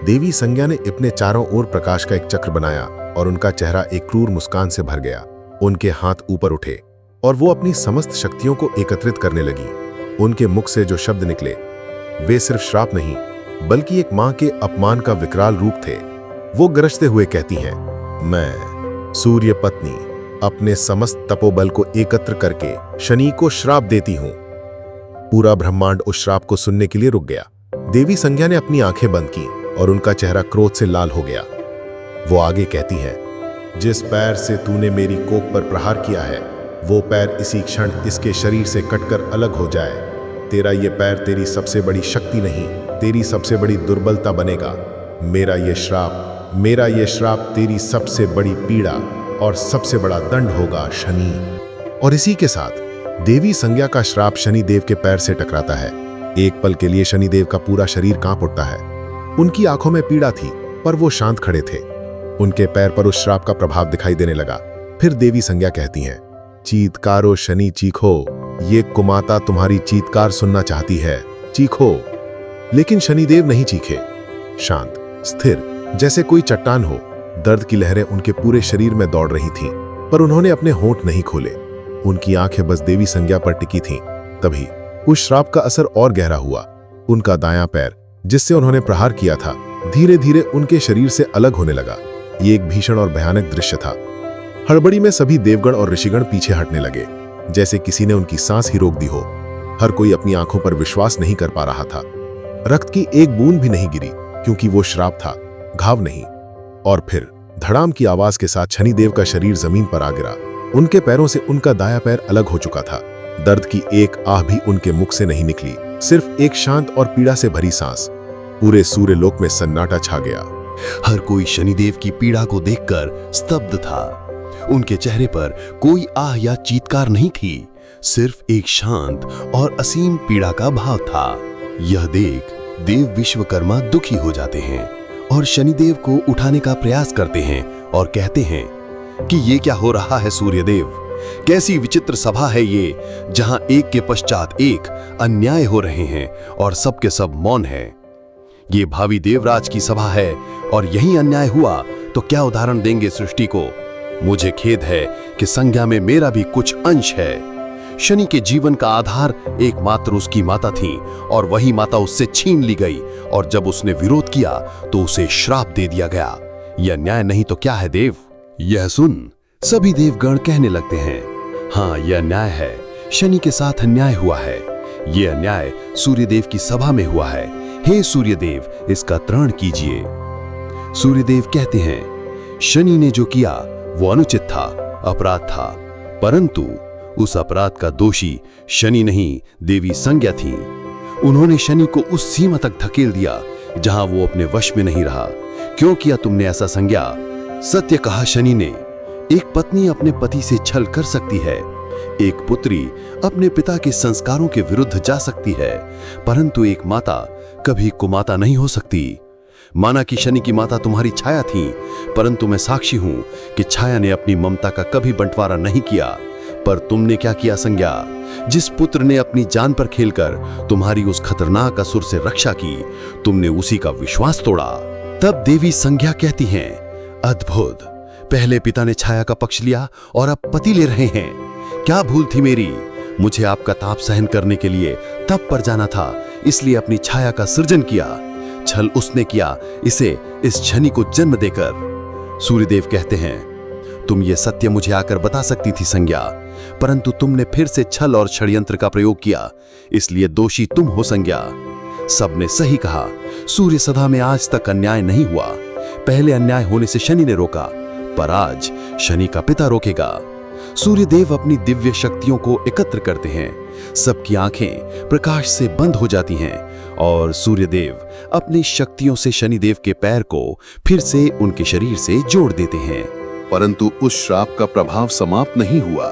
देवी संज्ञा ने अपने चारों ओर प्रकाश का एक चक्र बनाया और उनका चेहरा एक क्रूर मुस्कान से भर गया। उनके हाथ ऊपर उठे और वो अपनी समस्त शक्तियों को एकत्रित करने लगी। उनके मुख से जो शब्द निकले वे सिर्फ श्राप नहीं बल्कि एक मां के अपमान का विकराल रूप थे। वो गरजते हुए कहती हैं, मैं सूर्य पत्नी अपने समस्त तपोबल को एकत्र करके शनि को श्राप देती हूं। पूरा ब्रह्मांड उस श्राप को सुनने के लिए रुक गया। देवी संज्ञा ने अपनी आंखें बंद की और उनका चेहरा क्रोध से लाल हो गया। वो आगे कहती हैं, जिस पैर से तूने मेरी कोख पर प्रहार किया है वो पैर इसी क्षण इसके शरीर से कटकर अलग हो जाए। तेरा ये पैर तेरी सबसे बड़ी शक्ति नहीं, तेरी सबसे बड़ी दुर्बलता बनेगा। मेरा ये श्राप तेरी सबसे बड़ी पीड़ा और सबसे बड़ा दंड होगा शनि। और इसी के साथ देवी संज्ञा का श्राप शनिदेव के पैर से टकराता है। एक पल के लिए शनिदेव का पूरा शरीर कांप उठता है। उनकी आंखों में पीड़ा थी पर वो शांत खड़े थे। उनके पैर पर उस श्राप का प्रभाव दिखाई देने लगा। फिर देवी संज्ञा कहती हैं, चीत्कारो शनि चीखो, ये कुमाता तुम्हारी चीत्कार सुनना चाहती है, चीखो। लेकिन शनिदेव नहीं चीखे। शांत, स्थिर, जैसे कोई चट्टान हो। दर्द की लहरें उनके पूरे शरीर में दौड़ रही थीं, पर उन्होंने अपने होंठ नहीं खोले। उनकी आंखें बस देवी संज्ञा पर टिकी थीं। तभी उस श्राप का असर और गहरा हुआ। उनका दायां पैर जिससे उन्होंने प्रहार किया था धीरे धीरे उनके शरीर से अलग होने लगा। ये एक भीषण और भयानक दृश्य था। हड़बड़ी में सभी देवगण और ऋषिगण पीछे हटने लगे, जैसे किसी ने उनकी सांस ही रोक दी हो। हर कोई अपनी आंखों पर विश्वास नहीं कर पा रहा था। रक्त की एक बूंद भी नहीं गिरी क्योंकि वो श्राप था, घाव नहीं। और फिर धड़ाम की आवाज के साथ शनिदेव का शरीर जमीन पर आ गिरा। उनके पैरों से उनका दायां पैर अलग हो चुका था। दर्द की एक आह भी उनके मुख से नहीं निकली, सिर्फ एक शांत और पीड़ा से भरी सांस। पूरे सूर्यलोक में सन्नाटा छा गया। हर कोई शनिदेव की पीड़ा को देखकर स्तब्ध था। उनके चेहरे पर कोई आह या चीत्कार नहीं थी, सिर्फ एक शांत और असीम पीड़ा का भाव था। यह देख देव विश्वकर्मा दुखी हो जाते हैं और शनिदेव को उठाने का प्रयास करते हैं और कहते हैं कि ये क्या हो रहा है सूर्यदेव, कैसी विचित्र सभा है ये, जहां एक के पश्चात एक अन्याय हो रहे हैं और सब के सब मौन है। ये भावी देवराज की सभा है और यही अन्याय हुआ तो क्या उदाहरण देंगे सृष्टि को। मुझे खेद है कि संज्ञा में मेरा भी कुछ अंश है। शनि के जीवन का आधार एकमात्र उसकी माता थी और वही माता उससे छीन ली गई और जब उसने विरोध किया तो उसे श्राप दे दिया गया। यह न्याय नहीं तो क्या है देव? यह सुन सभी देवगण कहने लगते हैं, हाँ यह न्याय है। शनि के साथ अन्याय हुआ है। यह अन्याय सूर्यदेव की सभा में हुआ है। हे सूर्यदेव, इसका त्राण कीजिए। सूर्यदेव कहते हैं, शनि ने जो किया वो अनुचित था, अपराध था, परंतु उस अपराध का दोषी शनि नहीं देवी संज्ञा थी। उन्होंने शनि को उस सीमा तक धकेल दिया जहां वो अपने वश में नहीं रहा। क्यों किया तुमने ऐसा संज्ञा? सत्य कहा शनि ने। एक पत्नी अपने पति से छल कर सकती है, एक पुत्री अपने पिता के संस्कारों के विरुद्ध जा सकती है, परंतु एक माता कभी कुमाता नहीं हो सकती। माना कि शनि की माता तुम्हारी छाया थी, परंतु मैं साक्षी हूं कि छाया ने अपनी ममता का कभी बंटवारा नहीं किया। पर तुमने क्या किया संज्ञा? जिस पुत्र ने अपनी जान पर खेलकर तुम्हारी उस खतरनाक असुर से रक्षा की, तुमने उसी का विश्वास तोड़ा। तब देवी संज्ञा कहती हैं, अद्भुत, पहले पिता ने छाया का पक्ष लिया और अब पति ले रहे हैं। क्या भूल थी मेरी? मुझे आपका ताप सहन करने के लिए तप पर जाना था, इसलिए अपनी छाया का सृजन किया। छल उसने किया इसे इस शनि को जन्म देकर। सूर्यदेव कहते हैं, तुम ये सत्य मुझे आकर बता सकती थी संज्ञा, परंतु तुमने फिर से छल और षड्यंत्र का प्रयोग किया, इसलिए दोषी तुम हो संज्ञा। सबने सही कहा, सूर्य सदा में आज तक अन्याय नहीं हुआ। पहले अन्याय होने से शनि ने रोका, पर आज शनि का पिता रोकेगा। सूर्यदेव अपनी दिव्य शक्तियों को एकत्र करते हैं, सबकी आंखें प्रकाश से बंद हो जाती हैं और सूर्यदेव अपनी शक्तियों से शनिदेव के पैर को फिर से उनके शरीर से जोड़ देते हैं। परंतु उस श्राप का प्रभाव समाप्त नहीं हुआ।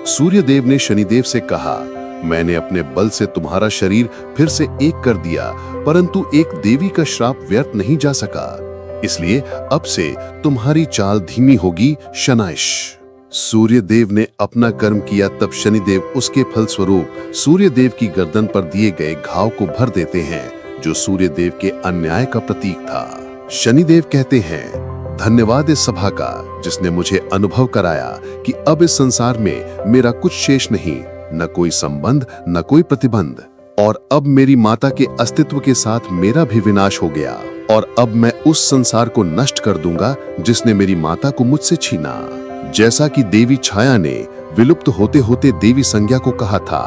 सूर्यदेव ने शनिदेव से कहा, मैंने अपने बल से तुम्हारा शरीर फिर से एक कर दिया, परंतु एक देवी का श्राप व्यर्थ नहीं जा सका, इसलिए अब से तुम्हारी चाल धीमी होगी शनाइश। सूर्यदेव ने अपना कर्म किया, तब शनिदेव उसके फलस्वरूप सूर्यदेव की गर्दन पर दिए गए घाव को भर देते हैं, जो सूर्यदेव के अन्याय का प्रतीक था। शनिदेव कहते हैं, धन्यवाद इस सभा का, जिसने मुझे अनुभव कराया कि अब इस संसार में मेरा कुछ शेष नहीं, न कोई संबंध न कोई प्रतिबंध, और अब मेरी माता के अस्तित्व के साथ मेरा भी विनाश हो गया, और अब मैं उस संसार को नष्ट कर दूंगा जिसने मेरी माता को मुझसे छीना। जैसा कि देवी छाया ने विलुप्त होते होते देवी संज्ञा को कहा था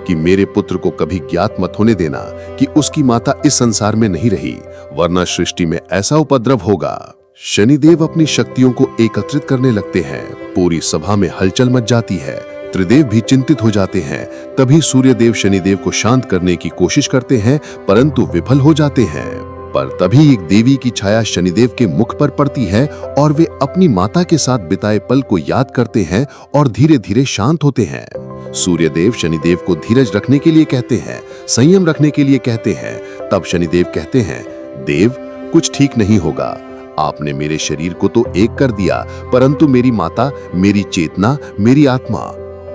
कि मेरे पुत्र को कभी ज्ञात मत होने देना कि उसकी माता इस संसार में नहीं रही, वरना सृष्टि में ऐसा उपद्रव होगा। शनिदेव अपनी शक्तियों को एकत्रित करने लगते हैं, पूरी सभा में हलचल मच जाती है, त्रिदेव भी चिंतित हो जाते हैं। तभी सूर्यदेव शनिदेव को शांत करने की कोशिश करते हैं, परंतु विफल हो जाते हैं। पर तभी एक देवी की छाया शनिदेव के मुख पर पड़ती है और वे अपनी माता के साथ बिताए पल को याद करते हैं और धीरे धीरे शांत होते हैं। सूर्यदेव शनिदेव को धीरज रखने के लिए कहते हैं, संयम रखने के लिए कहते हैं। तब शनिदेव कहते हैं, देव कुछ ठीक नहीं होगा, आपने मेरे शरीर को तो एक कर दिया, परंतु मेरी माता, मेरी चेतना, मेरी आत्मा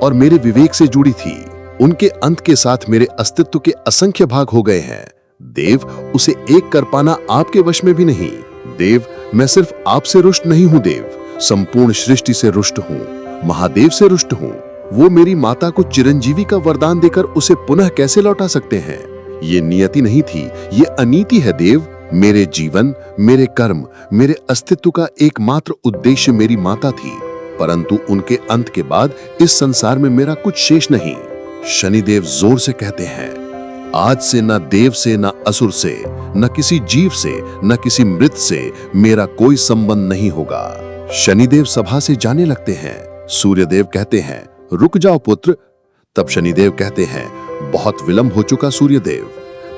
और मेरे विवेक से जुड़ी थी, उनके अंत के साथ मेरे अस्तित्व के असंख्य भाग हो गए हैं। देव, उसे एक कर पाना आपके वश में भी नहीं। देव, मैं सिर्फ आपसे रुष्ट नहीं हूं देव, संपूर्ण सृष्टि से रुष्ट हूं, महादेव से रुष्ट हूं। वो मेरी माता को चिरंजीवी का वरदान देकर उसे पुनः कैसे लौटा सकते हैं? ये नियति नहीं थी, ये अनीति है देव। मेरे जीवन, मेरे कर्म, मेरे अस्तित्व का एकमात्र उद्देश्य मेरी माता थी, परंतु उनके अंत के बाद इस संसार में मेरा कुछ शेष नहीं। शनिदेव जोर से कहते हैं, आज से न देव से, न असुर से, न किसी जीव से, न किसी मृत से मेरा कोई संबंध नहीं होगा। शनिदेव सभा से जाने लगते हैं। सूर्यदेव कहते हैं, रुक जाओ पुत्र। तब शनिदेव कहते हैं, बहुत विलंब हो चुका सूर्यदेव,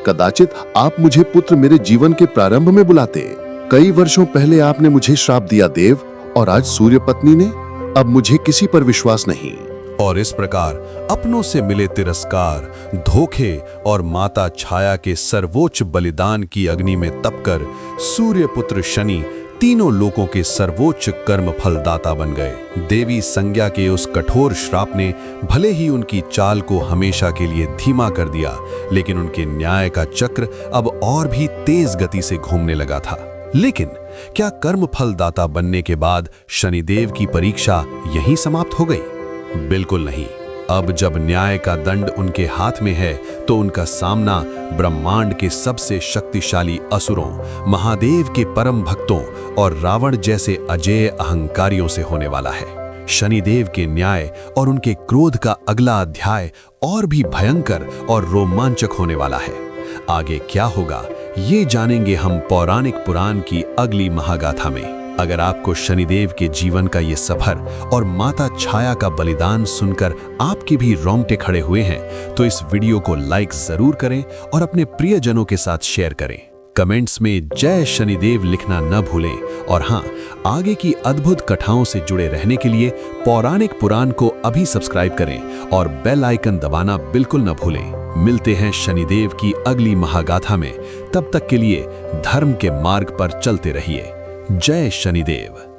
कदाचित आप मुझे पुत्र मेरे जीवन के प्रारंभ में बुलाते। कई वर्षों पहले आपने मुझे श्राप दिया देव, और आज सूर्य पत्नी ने, अब मुझे किसी पर विश्वास नहीं। और इस प्रकार अपनों से मिले तिरस्कार, धोखे और माता छाया के सर्वोच्च बलिदान की अग्नि में तपकर सूर्य पुत्र शनि तीनों लोकों के सर्वोच्च कर्म फलदाता बन गए। देवी संज्ञा के उस कठोर श्राप ने भले ही उनकी चाल को हमेशा के लिए धीमा कर दिया, लेकिन उनके न्याय का चक्र अब और भी तेज गति से घूमने लगा था। लेकिन क्या कर्म फलदाता बनने के बाद शनिदेव की परीक्षा यहीं समाप्त हो गई? बिल्कुल नहीं। अब जब न्याय का दंड उनके हाथ में है, तो उनका सामना ब्रह्मांड के सबसे शक्तिशाली असुरों, महादेव के परम भक्तों और रावण जैसे अजेय अहंकारियों से होने वाला है। शनिदेव के न्याय और उनके क्रोध का अगला अध्याय और भी भयंकर और रोमांचक होने वाला है। आगे क्या होगा, ये जानेंगे हम पौराणिक पुराण की अगली महागाथा में। अगर आपको शनिदेव के जीवन का ये सफर और माता छाया का बलिदान सुनकर आपके भी रोंगटे खड़े हुए हैं, तो इस वीडियो को लाइक जरूर करें और अपने प्रियजनों के साथ शेयर करें। कमेंट्स में जय शनिदेव लिखना न भूलें। और हाँ, आगे की अद्भुत कथाओं से जुड़े रहने के लिए पौराणिक पुराण को अभी सब्सक्राइब करें और बेल आइकन दबाना बिल्कुल न भूलें। मिलते हैं शनिदेव की अगली महागाथा में। तब तक के लिए धर्म के मार्ग पर चलते रहिए। जय शनिदेव।